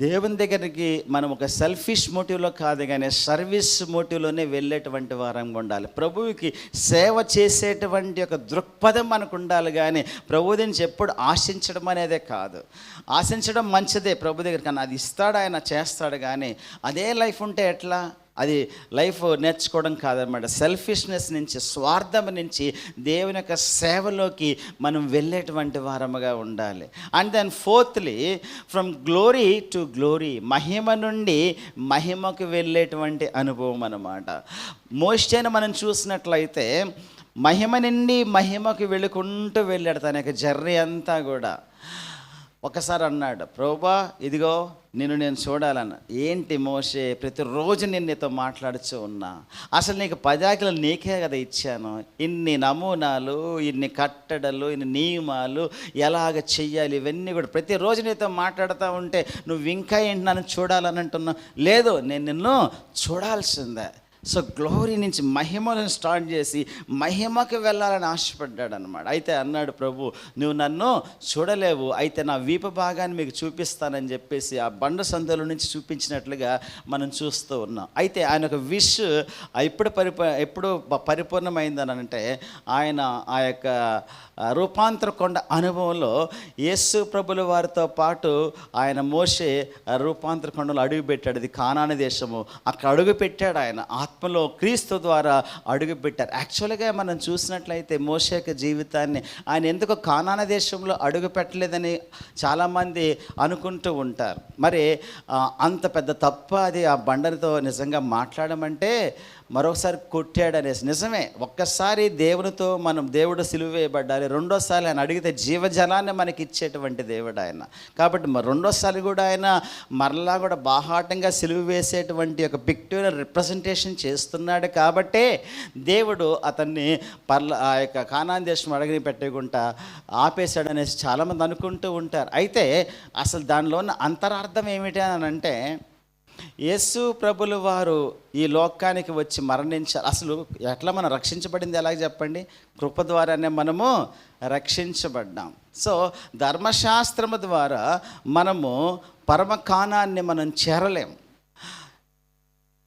దేవుని దగ్గరికి మనం ఒక సెల్ఫిష్ మోటివ్లో కాదు, కానీ సర్వీస్ మోటివ్లోనే వెళ్ళేటువంటి వారంగా ఉండాలి. ప్రభువుకి సేవ చేసేటువంటి ఒక దృక్పథం మనకు ఉండాలి, కానీ ప్రభు నుంచి ఎప్పుడు ఆశించడం అనేదే కాదు. ఆశించడం మంచిదే ప్రభు దగ్గర, కానీ అది ఇస్తాడు, ఆయన చేస్తాడు, కానీ అదే లైఫ్ ఉంటే ఎట్లా? అది లైఫ్ నేర్చుకోవడం కాదనమాట. సెల్ఫిష్నెస్ నుంచి, స్వార్థం నుంచి దేవుని యొక్క సేవలోకి మనం వెళ్ళేటువంటి వారముగా ఉండాలి. And then fourthly, from glory to glory, మహిమ నుండి మహిమకు వెళ్ళేటువంటి అనుభవం అన్నమాట. మోషేను మనం చూసినట్లయితే మహిమ నుండి మహిమకు వెళ్ళుకుంటూ వెళ్ళాడు తన యొక్క జర్నీ అంతా కూడా. ఒకసారి అన్నాడు, ప్రభువా ఇదిగో నేను చూడాలన్న. ఏంటి మోషే, ప్రతిరోజు నేను నీతో మాట్లాడుతూ ఉన్నా, అసలు నీకు 10 ఆజ్ఞలు నీకే కదా ఇచ్చాను, ఇన్ని నమూనాలు, ఇన్ని కట్టడలు, ఇన్ని నియమాలు, ఎలాగ చెయ్యాలి, ఇవన్నీ కూడా ప్రతిరోజు నీతో మాట్లాడుతూ ఉంటే నువ్వు ఇంకా ఏంటి నన్ను చూడాలని అంటున్నావు? లేదు, నేను నిన్ను చూడాల్సిందే. సో గ్లోరీ నుంచి మహిమను స్టార్ట్ చేసి మహిమకి వెళ్ళాలని ఆశపడ్డాడు అనమాట. అయితే అన్నాడు ప్రభు, నువ్వు నన్ను చూడలేవు, అయితే నా వీపు భాగాన్ని మీకు చూపిస్తానని చెప్పేసి ఆ బండ సందుల నుంచి చూపించినట్లుగా మనం చూస్తూ ఉన్నాం. అయితే ఆయన ఒక విష్ ఎప్పుడు పరిపూర్ణమైందని అంటే ఆయన ఆ యొక్క రూపాంతర కొండ అనుభవంలో యేసు ప్రభుల వారితో పాటు ఆయన మోషే రూపాంతర కొండలో అడుగుపెట్టాడు. అది కానాను దేశము. అక్కడ అడుగుపెట్టాడు ఆయన ఆత్మలో క్రీస్తు ద్వారా అడుగుపెట్టారు. యాక్చువల్గా మనం చూసినట్లయితే మోషే యొక్క జీవితాన్ని ఆయన ఎందుకు కానాను దేశంలో అడుగు పెట్టలేదని చాలామంది అనుకుంటూ ఉంటారు. మరి అంత పెద్ద తప్పు అది ఆ బండతో నిజంగా మాట్లాడమంటే మరొకసారి కొట్టాడనేసి. నిజమే, ఒక్కసారి దేవునితో దేవుడు సిలువ వేయబడ్డాలి, రెండోసారి ఆయన అడిగితే జీవజలాన్ని మనకి ఇచ్చేటువంటి దేవుడు ఆయన. కాబట్టి రెండోసారి కూడా ఆయన మరలా కూడా బాహాటంగా సిలువ వేసేటువంటి ఒక పిక్చర్ రిప్రజెంటేషన్ చేస్తున్నాడు. కాబట్టే దేవుడు అతన్ని ఆ యొక్క కానాను దేశం అడగని పెట్టకుండా ఆపేశాడనేసి చాలామంది అనుకుంటూ ఉంటారు. అయితే అసలు దానిలో ఉన్న అంతరార్థం ఏమిటి అని అంటే, యేసు ప్రభులు వారు ఈ లోకానికి వచ్చి మరణించారు. అసలు ఎట్లా మనం రక్షించబడింది ఎలాగ చెప్పండి? కృప ద్వారానే మనము రక్షించబడ్డాం. సో ధర్మశాస్త్రము ద్వారా మనము పరమకాణాన్ని మనం చేరలేము.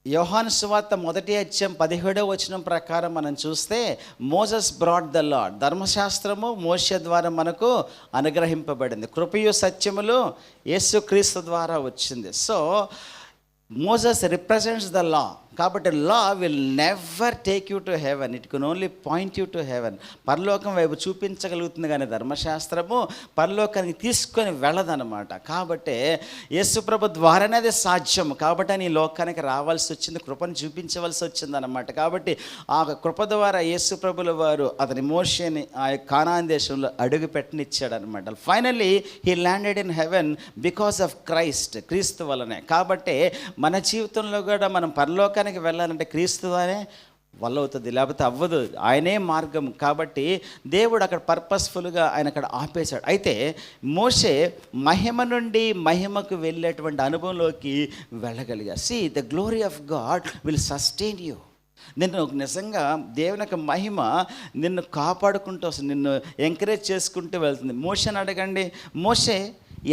యోహాను సువార్త 1:17 ప్రకారం మనం చూస్తే మోసెస్ బ్రాట్ ద లార్డ్, ధర్మశాస్త్రము మోషే ద్వారా మనకు అనుగ్రహింపబడింది, కృపయు సత్యములు యేసుక్రీస్తు ద్వారా వచ్చింది. So Moses represents the law. కాబట్టి law will never take you to heaven, it can only point you to heaven. పరలోకం వైపు చూపించగలుగుతుంది కానీ ధర్మశాస్త్రము పరలోకానికి తీసుకొని వెళ్ళదనమాట. కాబట్టి యేసుప్రభు ద్వారానే అది సాధ్యము. కాబట్టి ఆయన ఈ లోకానికి రావాల్సి వచ్చింది, కృపను చూపించవలసి వచ్చిందనమాట. కాబట్టి ఆ కృప ద్వారా యేసుప్రభుల వారు అతని మోషేని ఆ కానాను దేశంలో అడుగు పెట్టనిచ్చాడు అనమాట. Finally he landed in heaven because of Christ, క్రీస్తు వలనే. కాబట్టి మన జీవితంలో కూడా మనం పరలోకానికి వెళ్ళాలంటే క్రీస్తు అనే వల్ల అవుతుంది, లేకపోతే అవ్వదు. ఆయనే మార్గం. కాబట్టి దేవుడు అక్కడ పర్పస్ఫుల్గా ఆయన అక్కడ ఆపేశాడు. అయితే మోషే మహిమ నుండి మహిమకు వెళ్ళేటువంటి అనుభవంలోకి వెళ్ళగలిగా. See the glory of God will sustain you. నిన్ను నిజంగా దేవుని యొక్క మహిమ నిన్ను కాపాడుకుంటూ వస్తుంది, నిన్ను ఎంకరేజ్ చేసుకుంటూ వెళ్తుంది. మోషేని అడగండి, మోషే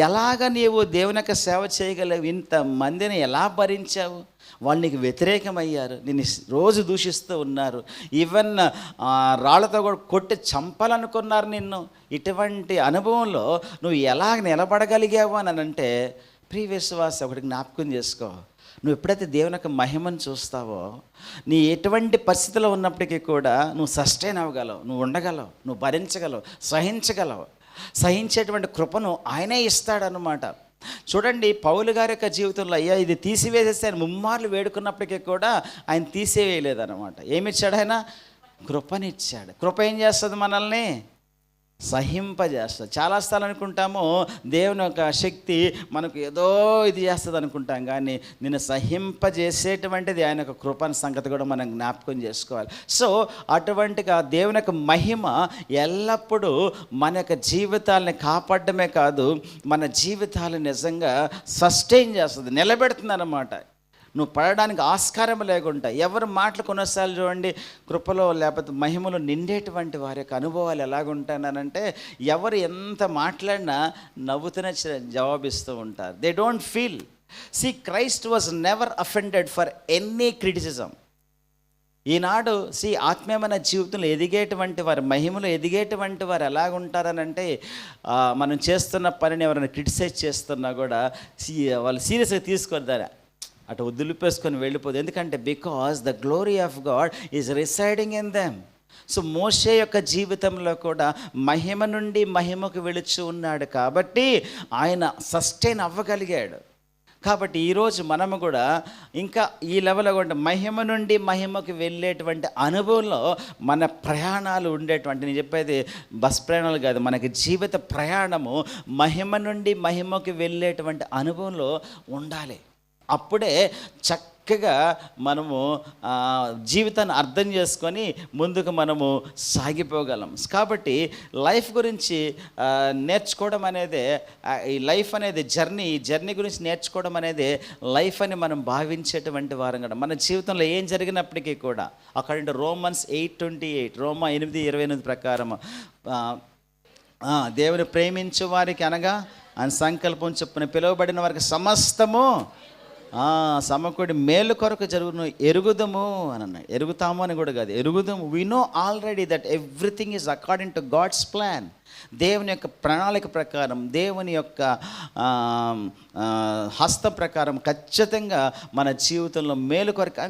ఎలాగ నీవు దేవుని యొక్క సేవ చేయగలవు? ఇంతమందిని ఎలా భరించావు? వాళ్ళు నీకు వ్యతిరేకమయ్యారు, నిన్ను రోజు దూషిస్తూ ఉన్నారు, ఈవెన్ రాళ్లతో కూడా కొట్టి చంపాలనుకున్నారు నిన్ను. ఇటువంటి అనుభవంలో నువ్వు ఎలా నిలబడగలిగావు అని అంటే, ప్రియ విశ్వాస ఒకటి జ్ఞాపకం చేసుకో. నువ్వు ఎప్పుడైతే దేవుని యొక్క మహిమను చూస్తావో, నీ ఎటువంటి పరిస్థితిలో ఉన్నప్పటికీ కూడా నువ్వు సస్టైన్ అవ్వగలవు, నువ్వు ఉండగలవు, నువ్వు భరించగలవు, సహించగలవు. సహించేటువంటి కృపను ఆయనే ఇస్తాడనమాట. చూడండి, పౌలు గారి యొక్క జీవితంలో అయ్యా ఇది తీసివేసేస్తే ఆయన ముమ్మార్లు వేడుకున్నప్పటికీ కూడా ఆయన తీసేవేయలేదన్నమాట. ఏమిచ్చాడు ఆయన? కృపనిచ్చాడు. కృప ఏం చేస్తుంది? మనల్ని సహింపజేస్తుంది. చాలా స్థలాలు అనుకుంటాము దేవుని యొక్క శక్తి మనకు ఏదో ఇది చేస్తుంది అనుకుంటాం, కానీ నిన్ను సహింపజేసేటువంటిది ఆయన యొక్క కృపణ సంగతి కూడా మనం జ్ఞాపకం చేసుకోవాలి. సో అటువంటిగా దేవుని యొక్క మహిమ ఎల్లప్పుడూ మన యొక్క జీవితాలని కాపాడమే కాదు, మన జీవితాలను నిజంగా సస్టైన్ చేస్తుంది, నిలబెడుతుంది అన్నమాట. నువ్వు పడడానికి ఆస్కారం లేకుండా ఎవరు మాటలు కొన్నిసార్లు చూడండి, కృపలో లేకపోతే మహిమలో నిండేటువంటి వారి యొక్క అనుభవాలు ఎలాగుంటానంటే, ఎవరు ఎంత మాట్లాడినా నవ్వుతూనే జవాబిస్తూ ఉంటారు. They don't feel. See Christ was never offended for any criticism. ఈనాడు ఆత్మీయమైన జీవితంలో ఎదిగేటువంటి వారు, మహిమలో ఎదిగేటువంటి వారు ఎలాగుంటారనంటే, మనం చేస్తున్న పనిని ఎవరైనా క్రిటిసైజ్ చేస్తున్నా కూడా వాళ్ళు సీరియస్గా తీసుకోరు, అటు వదిలిపేసుకొని వెళ్ళిపోదు. ఎందుకంటే because the glory of God is residing in them. So Moshe యొక్క జీవితంలో కూడా మహిమ నుండి మహిమకు వెళుచు ఉన్నాడు కాబట్టి ఆయన సస్టైన్ అవ్వగలిగాడు. కాబట్టి ఈరోజు మనము కూడా ఇంకా ఈ లెవెల్లో కూడా మహిమ నుండి మహిమకు వెళ్ళేటువంటి అనుభవంలో మన ప్రయాణాలు ఉండేటువంటి, నేను చెప్పేది బస్ ప్రయాణాలు కాదు, మనకి జీవిత ప్రయాణము మహిమ నుండి మహిమకు వెళ్ళేటువంటి అనుభవంలో ఉండాలి. అప్పుడే చక్కగా మనము జీవితాన్ని అర్థం చేసుకొని ముందుకు మనము సాగిపోగలం. కాబట్టి లైఫ్ గురించి నేర్చుకోవడం అనేది, ఈ లైఫ్ అనేది జర్నీ గురించి నేర్చుకోవడం అనేది లైఫ్ అని మనం భావించేటువంటి వారం కూడా. మన జీవితంలో ఏం జరిగినప్పటికీ కూడా అకార్డింగ్ టు రోమన్స్ 8:28, రోమా 8:28 ప్రకారం దేవుని ప్రేమించు వారికి అనగా ఆయన సంకల్పం చొప్పున పిలువబడిన వారికి సమస్తము సమకూడి మేలు కొరకు జరుగును ఎరుగుదము అని అన్నాడు. ఎరుగుతాము అని కూడా కాదు, ఎరుగుదము. We know already that everything is according to God's plan. దేవుని యొక్క ప్రణాళిక ప్రకారం, దేవుని యొక్క హస్తం ప్రకారం ఖచ్చితంగా మన జీవితంలో మేలు కొరకు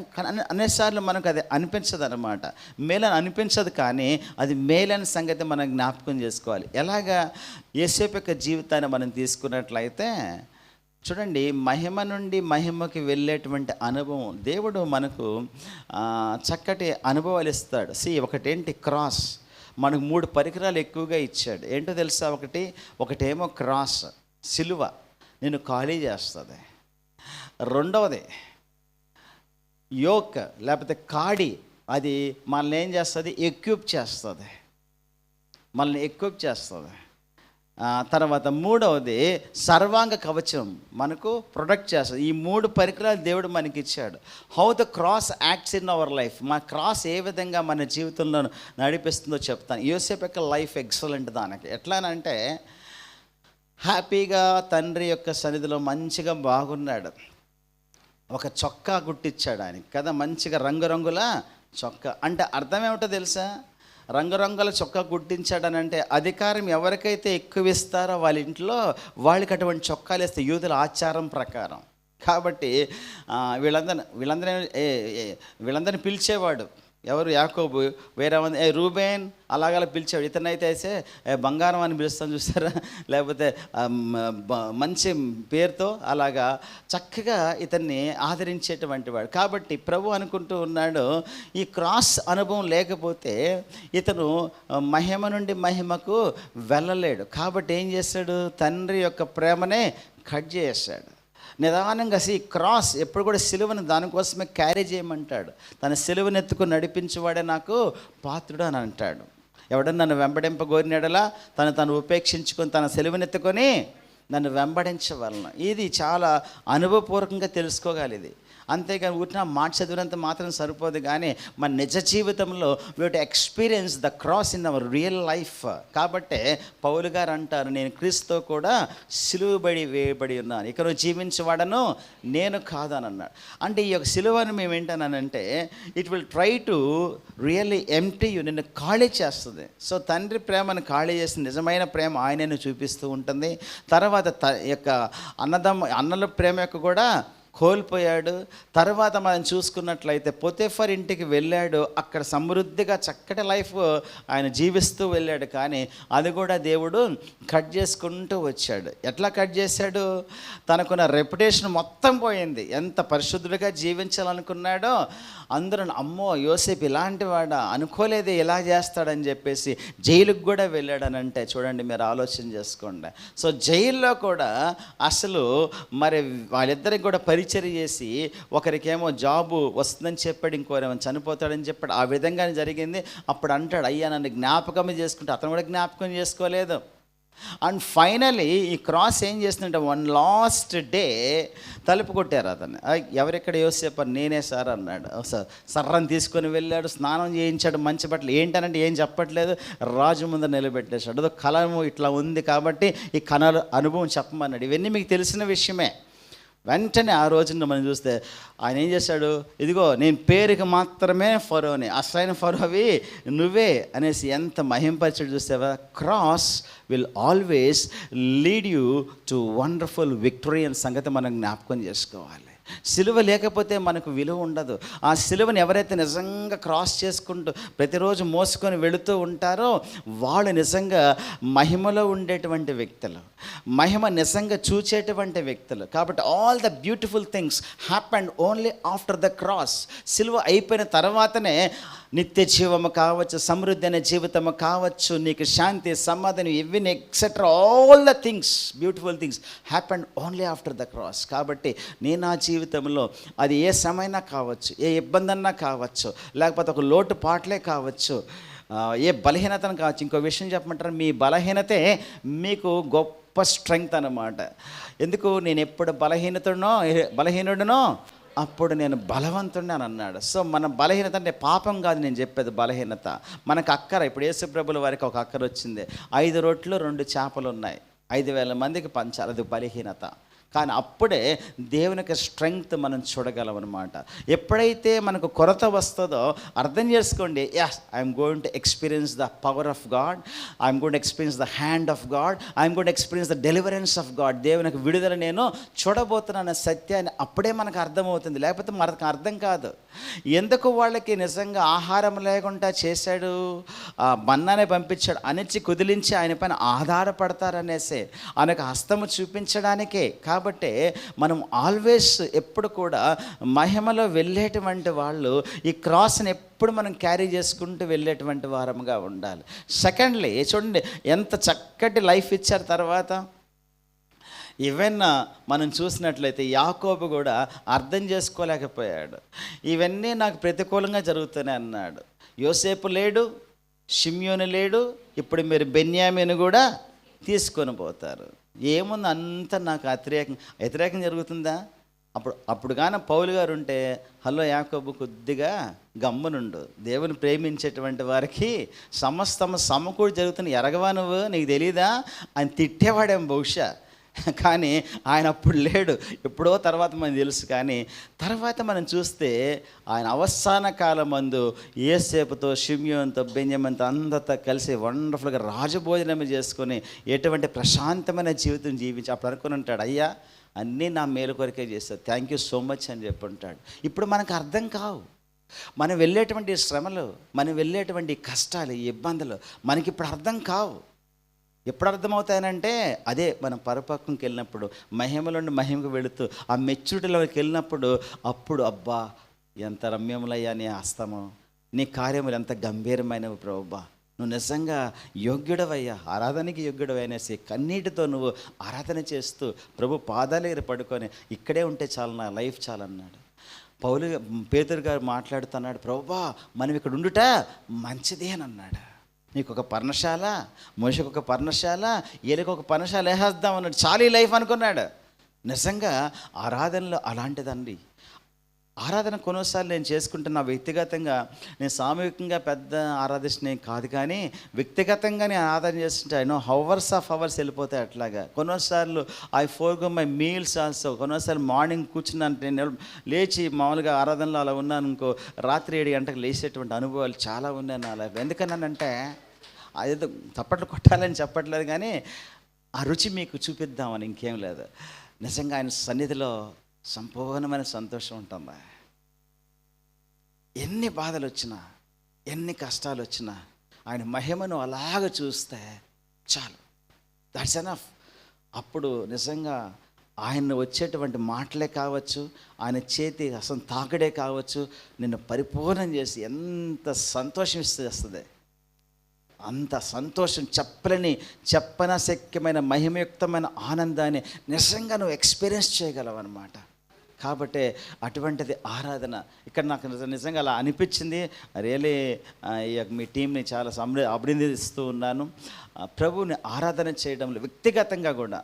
అనేసార్లు మనకు అది అనిపించదు అన్నమాట. మేలని అనిపించదు, కానీ అది మేలైన సంగతి మనం జ్ఞాపకం చేసుకోవాలి. ఎలాగా యేసేపు యొక్క జీవితాన్ని మనం తీసుకున్నట్లయితే చూడండి, మహిమ నుండి మహిమకి వెళ్ళేటువంటి అనుభవం దేవుడు మనకు చక్కటి అనుభవాలు ఇస్తాడు. ఒకటేంటి, క్రాస్. మనకు 3 పరికరాలు ఎక్కువగా ఇచ్చాడు. ఏంటో తెలుసా? ఒకటేమో క్రాస్, సిలువ, నేను ఖాళీ చేస్తుంది. రెండవది యోక్ లేకపోతే కాడి, అది మనల్ని ఏం చేస్తుంది? ఎక్విప్ చేస్తుంది. తర్వాత మూడవది సర్వాంగ కవచం, మనకు ప్రొటెక్ట్ చేస్తుంది. ఈ 3 పరికరాలు దేవుడు మనకి ఇచ్చాడు. How the cross acts in our life, మా క్రాస్ ఏ విధంగా మన జీవితంలో నడిపిస్తుందో చెప్తాను. యోసేపు యొక్క లైఫ్ ఎక్సలెంట్. దానికి ఎట్లానంటే, హ్యాపీగా తండ్రి యొక్క సన్నిధిలో మంచిగా బాగున్నాడు. ఒక చొక్కా గుట్టించాడు ఆయనకి కదా, మంచిగా రంగురంగుల చొక్కా. అంటే అర్థం ఏమిటో తెలుసా? రంగురంగుల చొక్కా గుర్తించాడనంటే అధికారం ఎవరికైతే ఎక్కువ ఇస్తారో వాళ్ళ ఇంట్లో వాళ్ళకి అటువంటి చొక్కాలు వేస్తే, యూదుల ఆచారం ప్రకారం. కాబట్టి వీళ్ళందరినీ పిలిచేవాడు. ఎవరు? యాకోబు. వేరే మంది రూబేన్ అలాగలా పిలిచాడు. ఇతనైతే అయితే బంగారం అని పిలుస్తాను చూస్తారా, లేకపోతే మంచి పేరుతో అలాగా చక్కగా ఇతన్ని ఆదరించేటువంటి వాడు. కాబట్టి ప్రభు అనుకుంటూ ఉన్నాడు, ఈ క్రాస్ అనుభవం లేకపోతే ఇతను మహిమ నుండి మహిమకు వెళ్ళలేడు. కాబట్టి ఏం చేశాడు? తండ్రి యొక్క ప్రేమనే కట్ చేశాడు. నిదానంగా క్రాస్ ఎప్పుడు కూడా సిలువను దానికోసమే క్యారీ చేయమంటాడు. తన సిలువను ఎత్తుకుని నడిపించేవాడే నాకు పాత్రుడు అని అంటాడు. ఎవడన్నా నన్ను వెంబడింపగోరినడలా తను ఉపేక్షించుకొని తన సిలువను ఎత్తుకొని నన్ను వెంబడించవలన. ఇది చాలా అనుభవపూర్వకంగా తెలుసుకోగలి. ఇది అంతేగాని ఊరిన మాట చదివినంత మాత్రం సరిపోదు, కానీ మన నిజ జీవితంలో we to experience the cross in our real life. కాబట్టే పౌలు గారు అంటారు, నేను క్రీస్తుతో కూడా సిలువబడి వేయబడి ఉన్నాను, ఇక నువ్వు జీవించేవాడను నేను కాదని అన్నాడు. అంటే ఈ యొక్క సిలువను మేము ఏంటన్నానంటే, it will try to really empty you, నిన్ను ఖాళీ చేస్తుంది. సో తండ్రి ప్రేమను ఖాళీ చేసి నిజమైన ప్రేమ ఆయనను చూపిస్తూ ఉంటుంది. తర్వాత యొక్క అన్నల ప్రేమ యొక్క కూడా కోల్పోయాడు. తర్వాత మనం చూసుకున్నట్లయితే పొతెఫర్ ఇంటికి వెళ్ళాడు. అక్కడ సమృద్ధిగా చక్కటి లైఫ్ ఆయన జీవిస్తూ వెళ్ళాడు. కానీ అది కూడా దేవుడు కట్ చేసుకుంటూ వచ్చాడు. ఎట్లా కట్ చేశాడు? తనకున్న రెప్యుటేషన్ మొత్తం పోయింది. ఎంత పరిశుద్ధుడిగా జీవించాలనుకున్నాడో అందరూ, అమ్మో యోసేపు ఇలాంటి వాడా, అనుకోలేదే ఇలా చేస్తాడని చెప్పేసి జైలుకు కూడా వెళ్ళాడనంటే చూడండి, మీరు ఆలోచన చేసుకోండి. సో జైల్లో కూడా అసలు మరి వాళ్ళిద్దరికి కూడా పరిచర్య చేసి, ఒకరికేమో జాబు వస్తుందని చెప్పాడు, ఇంకోరేమో చనిపోతాడని చెప్పాడు. ఆ విధంగానే జరిగింది. అప్పుడు అంటాడు, అయ్యా నన్ను జ్ఞాపకం చేసుకుంటే, అతను కూడా జ్ఞాపకం చేసుకోలేదు. అండ్ ఫైనలీ ఈ క్రాస్ ఏం చేస్తుంటే, వన్ లాస్ట్ డే తలుపు కొట్టారు. అతను, ఎవరెక్కడ యోసేపు? నేనే సార్ అన్నాడు. సర్రని తీసుకొని వెళ్ళాడు, స్నానం చేయించాడు, మంచి బట్టలు. ఏంటనంటే ఏం చెప్పట్లేదు, రాజు ముందు నిలబెట్టేశాడు. అదో కళము ఇట్లా ఉంది కాబట్టి ఈ కళ అనుభవం చెప్పమన్నాడు. ఇవన్నీ మీకు తెలిసిన విషయమే. వెంటనే ఆ రోజున మనం చూస్తే ఆయన ఏం చేశాడు, ఇదిగో నేను పేరుకి మాత్రమే ఫరోని, అసలైన ఫరోవి నువ్వే అనేసి ఎంత మహింపరిచాడు చూసావా. Cross will always lead you to wonderful victory అనే సంగతి మనం జ్ఞాపకం చేసుకోవాలి. సిలువ లేకపోతే మనకు విలువ ఉండదు. ఆ సిలువని ఎవరైతే నిజంగా క్రాస్ చేసుకుంటూ ప్రతిరోజు మోసుకొని వెళుతూ ఉంటారో వాళ్ళు నిజంగా మహిమలో ఉండేటువంటి వ్యక్తులు, మహిమ నిజంగా చూచేటువంటి వ్యక్తులు. కాబట్టి all the beautiful things happened only after the cross. సిలువ అయిపోయిన తర్వాతనే నిత్య జీవము కావచ్చు, సమృద్ధి అనే జీవితము కావచ్చు, నీకు శాంతి, సమాధానం, ఇవన్నీ etcetera all the things, beautiful things happened only after the cross. కాబట్టి నేను నా జీవితంలో అది ఏ సమయమైనా కావచ్చు, ఏ ఇబ్బంది అన్నా కావచ్చు, లేకపోతే ఒక లోటు పాటలే కావచ్చు, ఏ బలహీనతను కావచ్చు. ఇంకో విషయం చెప్పమంటారు, మీ బలహీనతే మీకు గొప్ప స్ట్రెంగ్త్ అన్నమాట. ఎందుకు, నేను ఎప్పుడు బలహీనుడినో అప్పుడు నేను బలవంతుడిని అని అన్నాడు. సో మన బలహీనత అంటే పాపం కాదు, నేను చెప్పేది బలహీనత. మనకు అక్కర, ఇప్పుడు యేసుప్రభుల వారికి ఒక అక్కర వచ్చింది, 5 రొట్టెలు 2 చేపలు ఉన్నాయి, 5,000 మందికి పంచాలి, అది బలహీనత. కానీ అప్పుడే దేవుని యొక్క స్ట్రెంగ్త్ మనం చూడగలం అనమాట. ఎప్పుడైతే మనకు కొరత వస్తుందో అర్థం చేసుకోండి, yes, I'm going to experience the power of God, I'm going to experience the hand of God, I'm going to experience the deliverance of God. దేవునికి విడుదల నేను చూడబోతున్నాను సత్యాన్ని అప్పుడే మనకు అర్థమవుతుంది, లేకపోతే మనకు అర్థం కాదు. ఎందుకు వాళ్ళకి నిజంగా ఆహారం లేకుండా చేశాడు, మన్నానే పంపించాడు, అనిచ్చి కుదిలించి ఆయన పైన ఆధారపడతారనేసే ఆయనకు హస్తము చూపించడానికే. కాబట్టి మనం ఆల్వేస్ ఎప్పుడు కూడా మహిమలో వెళ్ళేటువంటి వాళ్ళు ఈ క్రాస్ని ఎప్పుడు మనం క్యారీ చేసుకుంటూ వెళ్ళేటువంటి వారముగా ఉండాలి. సెకండ్లీ చూడండి ఎంత చక్కటి లైఫ్ ఇచ్చారు. తర్వాత ఈవెన్ మనం చూసినట్లయితే యాకోబు కూడా అర్థం చేసుకోలేకపోయాడు, ఇవన్నీ నాకు ప్రతికూలంగా జరుగుతూనే అన్నాడు. యోసేపు లేడు, షిమ్యోను లేడు, ఇప్పుడు మీరు బెన్యామీను కూడా తీసుకొని పోతారు. ఏముంది, అంతా నాకు వ్యతిరేకం జరుగుతుందా? అప్పుడు కానీ పౌలు గారు ఉంటే, హలో యాకోబు కొద్దిగా గమ్మునుండు, దేవుని ప్రేమించేటువంటి వారికి సమస్తము సమకూడి జరుగుతున్న ఎరగవా నువ్వు, నీకు తెలీదా ఆయన తిట్టేవాడేమో బహుశా. కానీ ఆయన అప్పుడు లేడు, ఎప్పుడో తర్వాత మనకు తెలుసు. కానీ తర్వాత మనం చూస్తే ఆయన అవసాన కాలం మందు యోసేపుతో, షిమ్యోనుతో, బెన్యామీనుతో అందరితో కలిసి వండర్ఫుల్గా రాజభోజనం చేసుకొని ఎటువంటి ప్రశాంతమైన జీవితం జీవించి అప్పుడు అనుకుని ఉంటాడు, అయ్యా అన్నీ నా మేలు కొరకే చేస్తాడు, థ్యాంక్ యూ సో మచ్ అని చెప్పి ఉంటాడు. ఇప్పుడు మనకు అర్థం కావు, మనం వెళ్ళేటువంటి శ్రమలు, మనం వెళ్ళేటువంటి కష్టాలు, ఇబ్బందులు మనకి ఇప్పుడు అర్థం కావు. ఎప్పుడు అర్థమవుతాయనంటే అదే మనం పరపక్వంకి వెళ్ళినప్పుడు, మహిమ నుండి మహిమకు వెళుతూ ఆ మెచ్యూరిటీలోకి వెళ్ళినప్పుడు, అప్పుడు అబ్బా ఎంత రమ్యములయ్యా నీ హస్తము, నీ కార్యములు ఎంత గంభీరమైనవి ప్రభువా, నువ్వు నిజంగా యోగ్యుడవయ్యా, ఆరాధనకి యోగ్యుడవనేసి కన్నీటితో నువ్వు ఆరాధన చేస్తూ ప్రభు పాదాల దగ్గర పడుకొని ఇక్కడే ఉంటే చాలు, నా లైఫ్ చాలన్నాడు. పేతురు గారు మాట్లాడుతున్నాడు, ప్రభువా మనం ఇక్కడ ఉండుట మంచిదే అని అన్నాడు. నీకు ఒక పర్ణశాల, మనిషికి ఒక పర్ణశాల, ఏలికి ఒక పర్ణశాల వేసేద్దాం అన్నాడు. చాలా ఈ లైఫ్ అనుకున్నాడు. నిజంగా ఆరాధనలో అలాంటిదండి. ఆరాధన కొన్నిసార్లు నేను చేసుకుంటున్నా వ్యక్తిగతంగా, నేను సామూహికంగా పెద్ద ఆరాధించిన కాదు, కానీ వ్యక్తిగతంగా నేను ఆరాధన చేస్తుంటే ఐ నో అవర్స్ వెళ్ళిపోతాయి. అట్లాగా కొన్నిసార్లు I forgo my meals also. కొన్నిసార్లు మార్నింగ్ కూర్చున్నాను, నేను లేచి మామూలుగా ఆరాధనలో అలా ఉన్నాను అనుకో, రాత్రి 7 గంటలకు లేచేటువంటి అనుభవాలు చాలా ఉన్నాయి నా లైఫ్. ఎందుకన్నానంటే అదేదో తప్పట్లు కొట్టాలని చెప్పట్లేదు, కానీ ఆ రుచి మీకు చూపిద్దామని, ఇంకేం లేదు. నిజంగా ఆయన సన్నిధిలో సంపూర్ణమైన సంతోషం ఉంటుంది. ఎన్ని బాధలు వచ్చినా, ఎన్ని కష్టాలు వచ్చినా ఆయన మహిమను అలాగ చూస్తే చాలు, దట్స్ ఎనఫ్. అప్పుడు నిజంగా ఆయన వచ్చేటువంటి మాటలే కావచ్చు, ఆయన చేతి అసలు తాకడే కావచ్చు, నిన్ను పరిపూర్ణం చేసి ఎంత సంతోషం ఇస్తుంది. అంత సంతోషం చెప్పనశక్యమైన మహిమయుక్తమైన ఆనందాన్ని నిజంగా నువ్వు ఎక్స్పీరియన్స్ చేయగలవు అన్నమాట. కాబట్టి అటువంటిది ఆరాధన. ఇక్కడ నాకు నిజంగా అలా అనిపించింది. రియలీ మీ టీంని చాలా అభినందిస్తూ ఉన్నాను. ప్రభువుని ఆరాధన చేయడంలో వ్యక్తిగతంగా కూడా,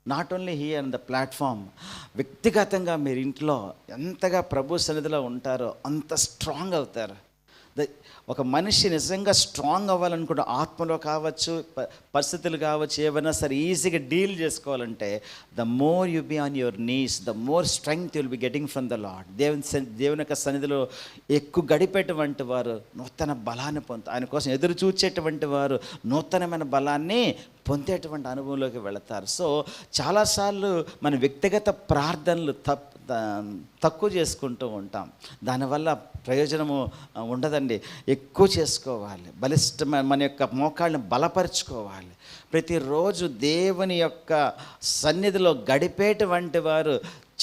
not only he and the platform, వ్యక్తిగతంగా మీరు ఇంట్లో ఎంతగా ప్రభు సన్నిధిలో ఉంటారో అంత స్ట్రాంగ్ అవుతారు. ఒక మనిషి నిజంగా స్ట్రాంగ్ అవ్వాలనుకుంటే, ఆత్మలో కావచ్చు, పరిస్థితులు కావచ్చు, ఏవైనా సరే ఈజీగా డీల్ చేసుకోవాలంటే, the more you be on your knees, the more strength you'll be getting from the lord. దేవుని యొక్క సన్నిధిలో ఎక్కువ గడిపేటువంటి వారు నూతన బలాన్ని ఆయన కోసం ఎదురు చూచేటువంటి వారు నూతనమైన బలాన్ని పొందేటువంటి అనుభవంలోకి వెళతారు. సో చాలాసార్లు మన వ్యక్తిగత ప్రార్థనలు తక్కువ చేసుకుంటూ ఉంటాం. దానివల్ల ప్రయోజనము ఉండదండి. ఎక్కువ చేసుకోవాలి, బలిష్టమైన మన యొక్క మోకాళ్ళని బలపరుచుకోవాలి. ప్రతిరోజు దేవుని యొక్క సన్నిధిలో గడిపేటువంటి వారు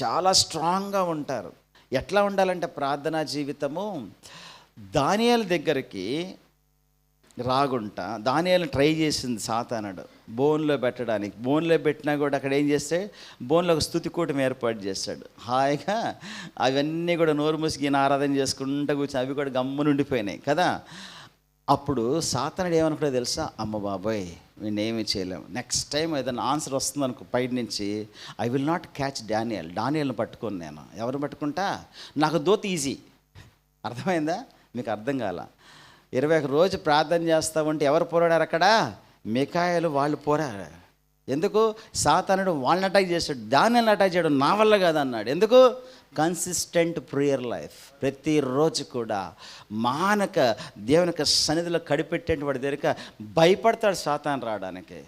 చాలా స్ట్రాంగ్గా ఉంటారు. ఎట్లా ఉండాలంటే ప్రార్థనా జీవితము, దానియేలు దగ్గరికి రాగుంట దానియేలు ట్రై చేసింది సాతానుడు బోన్లో పెట్టడానికి. బోన్లో పెట్టినా కూడా అక్కడ ఏం చేస్తే బోన్లో ఒక స్తుతికూటం ఏర్పాటు చేశాడు. హాయిగా అవన్నీ కూడా నోరు మూసికి ఈయన ఆరాధన చేసుకుంటూ కూర్చొని అవి కూడా గమ్మున ఉండిపోయినాయి కదా. అప్పుడు సాతానుడు ఏమనుకుంటో తెలుసా, అమ్మ బాబోయ్ వీణేమీ చేయలేము, నెక్స్ట్ టైం ఏదైనా ఆన్సర్ వస్తుంది అనుకో బయట నుంచి, ఐ విల్ నాట్ క్యాచ్ డానియల్ని పట్టుకోను నేను. ఎవరిని పట్టుకుంటా, నాకు దోత్ ఈజీ. అర్థమైందా? మీకు అర్థం కాల. 21 రోజు ప్రార్థన చేస్తా ఉంటే ఎవరు పోరాడారు అక్కడ? మికాయలు వాళ్ళు పోరాడారు. ఎందుకు? సాతానుడు వాళ్ళని అటాక్ చేశాడు, దానిని అటాక్ చేయడం నా వల్ల కాదన్నాడు. ఎందుకు? Consistent prayer life. ప్రతిరోజు కూడా మానక దేవుని యొక్క సన్నిధిలో కడిపెట్టేటి వాడి దగ్గర భయపడతాడు సాతాను రావడానికి.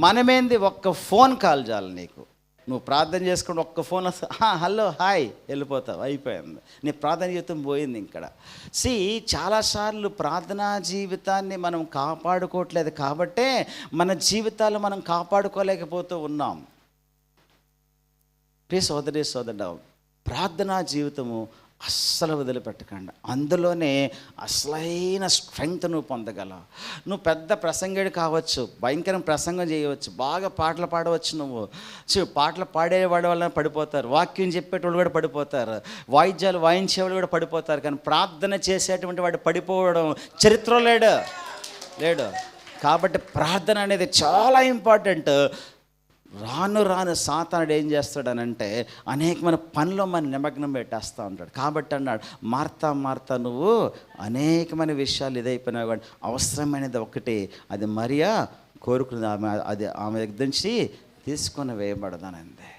మనమేంది, ఒక్క ఫోన్ కాల్ చాలు నీకు, నువ్వు ప్రార్థన చేసుకుంటే ఒక్క ఫోన్ వస్తే హలో హాయ్ వెళ్ళిపోతావు, అయిపోయింది, నీ ప్రార్థన జీవితం పోయింది ఇక్కడ. చాలాసార్లు ప్రార్థనా జీవితాన్ని మనం కాపాడుకోవట్లేదు కాబట్టే మన జీవితాలు మనం కాపాడుకోలేకపోతూ ఉన్నాం. ప్రియ సోదరి సోదరుడు, ప్రార్థనా జీవితము అస్సలు వదిలిపెట్టకండి. అందులోనే అసలైన స్ట్రెంగ్త్ నువ్వు పొందగలవు. నువ్వు పెద్ద ప్రసంగుడు కావచ్చు, భయంకరం ప్రసంగం చేయవచ్చు, బాగా పాటలు పాడవచ్చు. నువ్వు పాటలు పాడేవాడి వల్ల పడిపోతారు, వాక్యం చెప్పేటోళ్ళు కూడా పడిపోతారు, వాయిద్యాలు వాయించేవాళ్ళు కూడా పడిపోతారు. కానీ ప్రార్థన చేసేటువంటి వాడు పడిపోవడం చరిత్ర లేడు. కాబట్టి ప్రార్థన అనేది చాలా ఇంపార్టెంట్. రాను సాతానుడు ఏం చేస్తాడనంటే అనేకమైన పనిలో మన నిమగ్నం పెట్టేస్తూ ఉంటాడు. కాబట్టి అన్నాడు, మార్తా నువ్వు అనేకమైన విషయాలు ఇదైపోయినా కానీ అవసరమైనది ఒకటి, అది మరియా కోరుకున్నది, ఆమె దగ్గర నుంచి తీసుకొని వేయబడదానంది.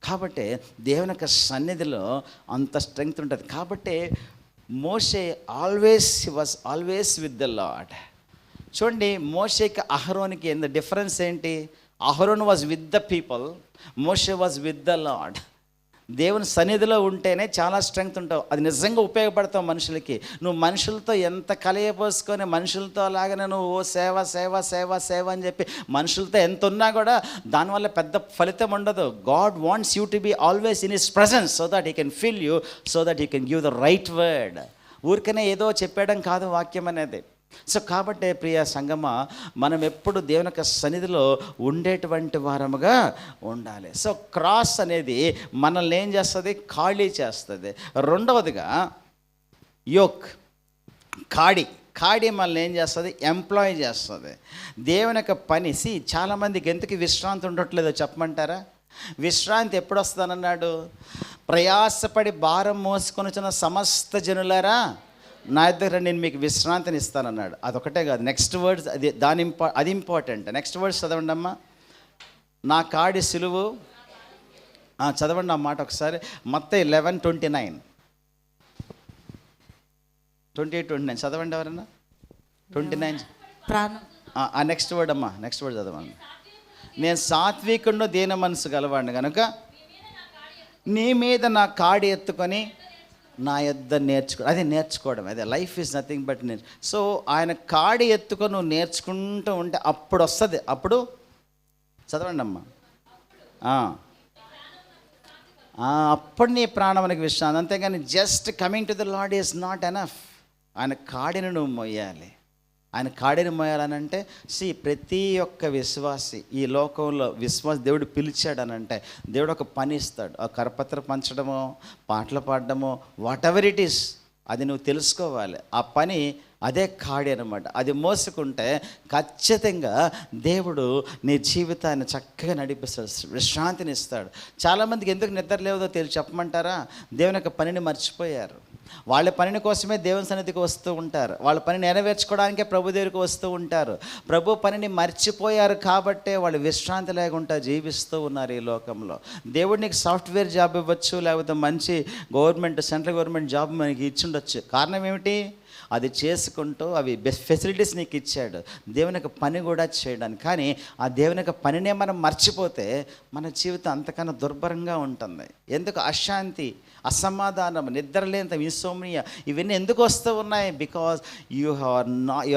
కాబట్టి దేవుని యొక్క సన్నిధిలో అంత స్ట్రెంగ్త్ ఉంటుంది. కాబట్టి Moshe was always with the lord. చూడండి, మోషేకి అహరోనికి ఎంత డిఫరెన్స్ ఏంటి? Aharon was with the people, Moshe was with the lord. దేవుని సన్నిధిలో ఉంటేనే చాలా స్ట్రెంగ్త్ ఉంటావు. అది నిజంగా ఉపయోగపడతావు మనుషులకి. నువ్వు మనుషులతో ఎంత కలయపోసుకొని మనుషులతో అలాగనే నువ్వు సేవ అని చెప్పి మనుషులతో ఎంత ఉన్నా కూడా దానివల్ల పెద్ద ఫలితం ఉండదు. God wants you to be always in his presence so that he can feel you, so that he can give the right word. ఊరికనే ఏదో చెప్పేయడం కాదు వాక్యం అనేది. సో కాబట్టి ప్రియ సంగమ, మనం ఎప్పుడు దేవుని యొక్క సన్నిధిలో ఉండేటువంటి వారముగా ఉండాలి. సో క్రాస్ అనేది మనల్ని ఏం చేస్తుంది? ఖాళీ చేస్తుంది. రెండవదిగా యోక్, కాడి మనల్ని ఏం చేస్తుంది? ఎంప్లాయ్ చేస్తుంది. దేవుని యొక్క పని. చాలామందికి ఎందుకు విశ్రాంతి ఉండట్లేదో చెప్పమంటారా? విశ్రాంతి ఎప్పుడు వస్తుందన్నాడు? ప్రయాసపడి భారం మోసుకొని వచ్చిన సమస్త జనులారా నా దగ్గర నేను మీకు విశ్రాంతిని ఇస్తానన్నాడు. అదొకటే కాదు, నెక్స్ట్ వర్డ్స్ అది ఇంపార్టెంట్. నెక్స్ట్ వర్డ్స్ చదవండి అమ్మా. నా కాడి సిలువు. చదవండి ఆ మాట ఒకసారి. మత్తయి 11:29 28-29 చదవండి ఎవరన్నా. 29 ఆ నెక్స్ట్ వర్డ్ అమ్మా, నెక్స్ట్ వర్డ్ చదవండి. నేను సాత్వికుడు దీన మనసు గలవాడిని కనుక నీ మీద నా కాడి ఎత్తుకొని నా యొద్ద అదే నేర్చుకోవడం. అదే life is nothing but so ఆయన కాడి ఎత్తుకొని నువ్వు నేర్చుకుంటూ ఉంటే అప్పుడు వస్తుంది. అప్పుడు చదవండి అమ్మా. అప్పుడు నీ ప్రాణం మనకి విశ్రాంతి. అంతేగాని just coming to the lord is not enough. ఆయన కాడిని నువ్వు మొయ్యాలి. ఆయన కాడిని మోయాలనంటే ప్రతి ఒక్క విశ్వాసి ఈ లోకంలో దేవుడు పిలిచాడనంటే దేవుడు ఒక పని ఇస్తాడు. ఆ కరపత్ర పంచడమో, పాటలు పాడడమో, వాట్ ఎవర్ ఇట్ ఈస్, అది నువ్వు తెలుసుకోవాలి. ఆ పని అదే కాడి అనమాట. అది మోసుకుంటే ఖచ్చితంగా దేవుడు నీ జీవితాన్ని చక్కగా నడిపిస్తాడు, విశ్రాంతిని ఇస్తాడు. చాలామందికి ఎందుకు నిద్ర లేవదో చెప్పమంటారా? దేవుని యొక్క పనిని మర్చిపోయారు. వాళ్ళ పనిని కోసమే దేవుని సన్నిధికి వస్తూ ఉంటారు. వాళ్ళ పని నెరవేర్చుకోవడానికే ప్రభు దగ్గరికి వస్తూ ఉంటారు. ప్రభు పనిని మర్చిపోయారు కాబట్టే వాళ్ళు విశ్రాంతి లేకుండా జీవిస్తూ ఉన్నారు ఈ లోకంలో. దేవుడు నీకు సాఫ్ట్వేర్ జాబ్ ఇవ్వచ్చు, లేకపోతే మంచి సెంట్రల్ గవర్నమెంట్ జాబ్ మనకి ఇచ్చిండొచ్చు. కారణం ఏమిటి? అది చేసుకుంటూ అవి బెస్ట్ ఫెసిలిటీస్ నీకు ఇచ్చాడు దేవుని యొక్క పని కూడా చేయడానికి. కానీ ఆ దేవుని యొక్క పనినే మనం మర్చిపోతే మన జీవితం అంతకన్నా దుర్భరంగా ఉంటుంది. ఎందుకు? అశాంతి, అసమాధానం, నిద్రలేంత, ఇన్సోమ్నియా, ఇవన్నీ ఎందుకు వస్తూ ఉన్నాయి? Because you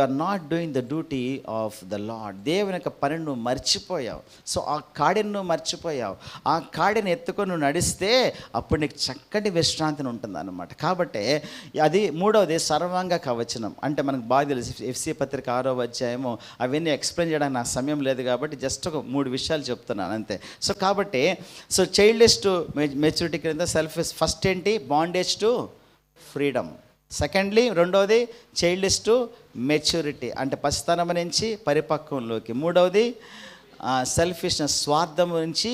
are not doing the duty of the lord. దేవుని యొక్క పనిని నువ్వు మర్చిపోయావు. సో ఆ కాడిని నువ్వు మర్చిపోయావు. ఆ కాడిని ఎత్తుకొని నువ్వు నడిస్తే అప్పుడు నీకు చక్కటి విశ్రాంతిని ఉంటుంది అన్నమాట. కాబట్టి అది మూడవది, సర్వాంగ కవచనం అంటే మనకు బాగా తెలుసు. ఎఫ్సి పత్రిక 6వ అధ్యాయము. అవన్నీ ఎక్స్ప్లెయిన్ చేయడానికి నాకు సమయం లేదు కాబట్టి జస్ట్ ఒక 3 విషయాలు చెప్తున్నాను అంతే. సో కాబట్టి చైల్డ్లెస్ టు మెచ్యూరిటీ కింద సెల్ఫ్ ఫస్ట్ ఏంటి? Bondage to freedom. సెకండ్లీ రెండవది చైల్డ్లెస్ టు మెచ్యూరిటీ అంటే పసితనం నుంచి పరిపక్వంలోకి. మూడవది సెల్ఫిష్నెస్ స్వార్థం నుంచి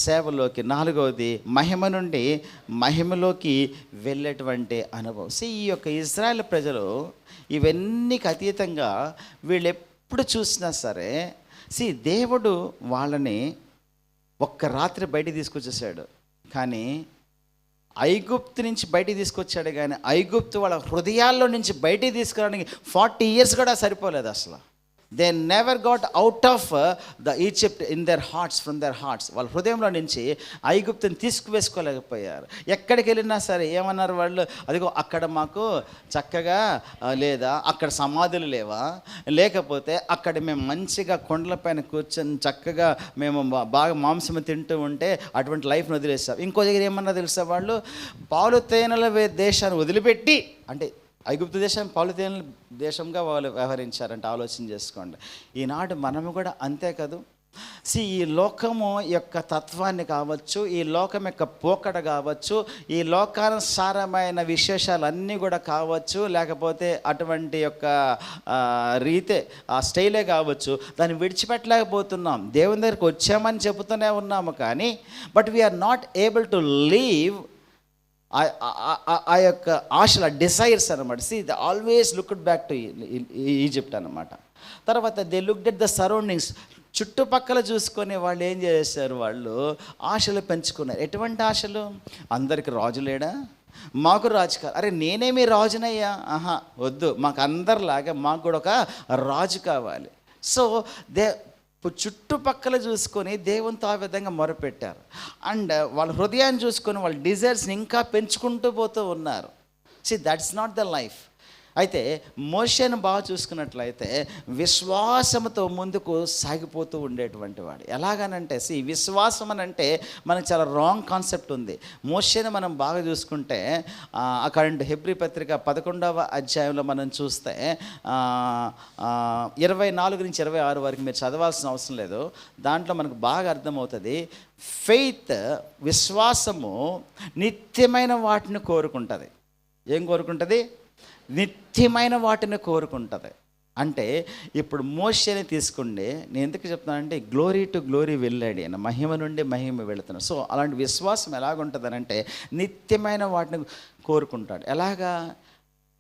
సేవలోకి. నాలుగవది మహిమ నుండి మహిమలోకి వెళ్ళేటువంటి అనుభవం. ఈ యొక్క ఇజ్రాయెల్ ప్రజలు ఇవన్నీకి అతీతంగా వీళ్ళు ఎప్పుడు చూసినా సరే దేవుడు వాళ్ళని ఒక్క రాత్రి బయటికి తీసుకొచ్చేసాడు. కానీ ఐగుప్తు నుంచి బయటికి తీసుకొచ్చాడు. కానీ ఐగుప్తు వాళ్ళ హృదయాల్లో నుంచి బయటికి తీసుకురావడానికి 40 years కూడా సరిపోలేదు అసలు. They never got out of the Egypt in their hearts, from there hearts. వాళ్ళ హృదయంలో నుంచి ఐగుప్తుని తీసుకువేసుకోలేకపోయారు. ఎక్కడికి వెళ్ళినా సరే ఏమన్నారు వాళ్ళు? అదిగో అక్కడ మాకు చక్కగా లేదా, అక్కడ సమాధులు లేవా, లేకపోతే అక్కడ మేము మంచిగా కొండలపైన కూర్చొని చక్కగా మేము బాగా మాంసం తింటూ ఉంటే అటువంటి లైఫ్ని వదిలేస్తాం. ఇంకో దగ్గర ఏమన్నా తెలుసా? వాళ్ళు పాలు తేనెల దేశాన్ని వదిలిపెట్టి, అంటే ఐగుప్తు దేశం పాలు తేనెల దేశంగా వాళ్ళు వ్యవహరించారంటే ఆలోచన చేసుకోండి. ఈనాడు మనము కూడా అంతే కదూ. ఈ లోకము యొక్క తత్వాన్ని కావచ్చు, ఈ లోకం యొక్క పోకడ కావచ్చు, ఈ లోకానుసారమైన విశేషాలన్నీ కూడా కావచ్చు, లేకపోతే అటువంటి యొక్క రీతే ఆ స్టైలే కావచ్చు, దాన్ని విడిచిపెట్టలేకపోతున్నాం. దేవుని దగ్గరికి వచ్చామని చెబుతూనే ఉన్నాము కానీ but we're not able to leave ఆ యొక్క ఆశల డిజైర్స్ అనమాట. They always looked back to Egypt అనమాట. తర్వాత they looked at the surroundings, చుట్టుపక్కల చూసుకొని వాళ్ళు ఏం చేశారు? వాళ్ళు ఆశలు పెంచుకున్నారు. ఎటువంటి ఆశలు? అందరికి రాజు లేడా, మాకు రాజు కాదు. అరే నేనేమి రాజునయ్యా, ఆహా వద్దు, మాకు అందరిలాగా మాకు కూడా ఒక రాజు కావాలి. సో చుట్టుపక్కల చూసుకొని దేవునితో ఆ విధంగా మొరపెట్టారు. అండ్ వాళ్ళ హృదయాన్ని చూసుకొని వాళ్ళ డిజైర్స్ని ఇంకా పెంచుకుంటూ పోతూ ఉన్నారు. That's not the life. అయితే మోషేను బాగా చూసుకున్నట్లయితే విశ్వాసంతో ముందుకు సాగిపోతూ ఉండేటువంటి వాడు. ఎలాగనంటే విశ్వాసం అని అంటే మనకు చాలా రాంగ్ కాన్సెప్ట్ ఉంది. మోషేను మనం బాగా చూసుకుంటే అక్కడ హెబ్రీ పత్రిక 11వ అధ్యాయంలో మనం చూస్తే 24 నుంచి 26 వరకు మీరు చదవాల్సిన అవసరం లేదు. దాంట్లో మనకు బాగా అర్థమవుతుంది. ఫెయిత్, విశ్వాసము నిత్యమైన వాటిని కోరుకుంటుంది. ఏం కోరుకుంటుంది? నిత్యమైన వాటిని కోరుకుంటుంది. అంటే ఇప్పుడు మోషేని తీసుకోండి. నేను ఎందుకు చెప్తున్నానంటే గ్లోరీ టు గ్లోరీ వెళ్ళాడు ఆయన, మహిమ నుండి మహిమ వెళుతున్నాడు. సో అలాంటి విశ్వాసం ఎలాగుంటుందనంటే నిత్యమైన వాటిని కోరుకుంటాడు. ఎలాగా?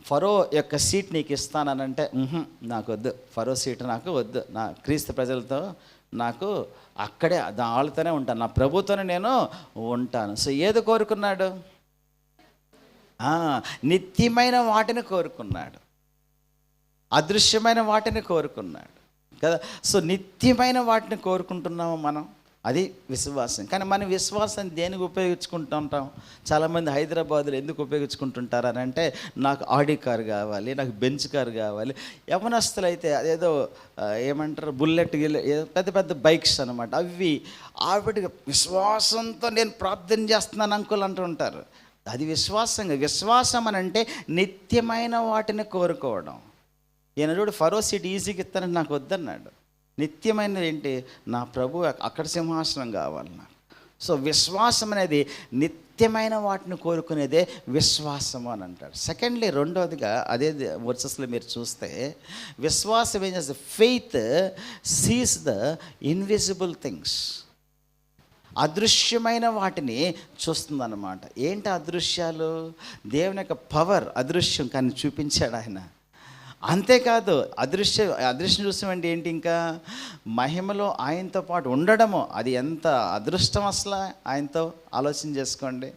ఫరో యొక్క సీట్ నీకు ఇస్తానంటే నాకు వద్దు, ఫరో సీట్ నాకు వద్దు, నా క్రీస్తు ప్రజలతో నాకు అక్కడే వాళ్ళతోనే ఉంటాను, నా ప్రభుతోనే నేను ఉంటాను. సో ఏది కోరుకున్నాడు? నిత్యమైన వాటిని కోరుకున్నాడు, అదృశ్యమైన వాటిని కోరుకున్నాడు కదా. సో నిత్యమైన వాటిని కోరుకుంటున్నాము మనం, అది విశ్వాసం. కానీ మన విశ్వాసాన్ని దేనికి ఉపయోగించుకుంటుంటాం? చాలామంది హైదరాబాద్లో ఎందుకు ఉపయోగించుకుంటుంటారు అని అంటే, నాకు ఆడి కారు కావాలి, నాకు బెంచ్ కారు కావాలి. యవనస్తులు అయితే అదేదో ఏమంటారు, బుల్లెట్ పెద్ద పెద్ద బైక్స్ అనమాట. అవి ఆవిడ విశ్వాసంతో నేను ప్రార్థన చేస్తున్నాను అంకుల్ అంటూ ఉంటారు. అది విశ్వాసంగా. విశ్వాసం అని అంటే నిత్యమైన వాటిని కోరుకోవడం. ఈయన చూడు, ఫరో సీట్ ఈజీగా ఇస్తానని నాకు వద్దన్నాడు. నిత్యమైనది ఏంటి? నా ప్రభు అక్కడ సింహాసనం కావాలి నాకు. సో విశ్వాసం అనేది నిత్యమైన వాటిని కోరుకునేదే విశ్వాసము అని అంటాడు. సెకండ్లీ రెండవదిగా అదే వర్సెస్లో మీరు చూస్తే విశ్వాసం ఏం చేస్తే faith sees the invisible things, అదృశ్యమైన వాటిని చూస్తుందన్నమాట. ఏంటి అదృశ్యాలు? దేవుని యొక్క పవర్ అదృశ్యం కానీ చూపించాడు ఆయన. అంతేకాదు అదృశ్యం చూస్తాం అంటే ఏంటి? ఇంకా మహిమలో ఆయనతో పాటు ఉండడము, అది ఎంత అదృష్టం అసలు ఆయనతో. ఆలోచన చేసుకోండి.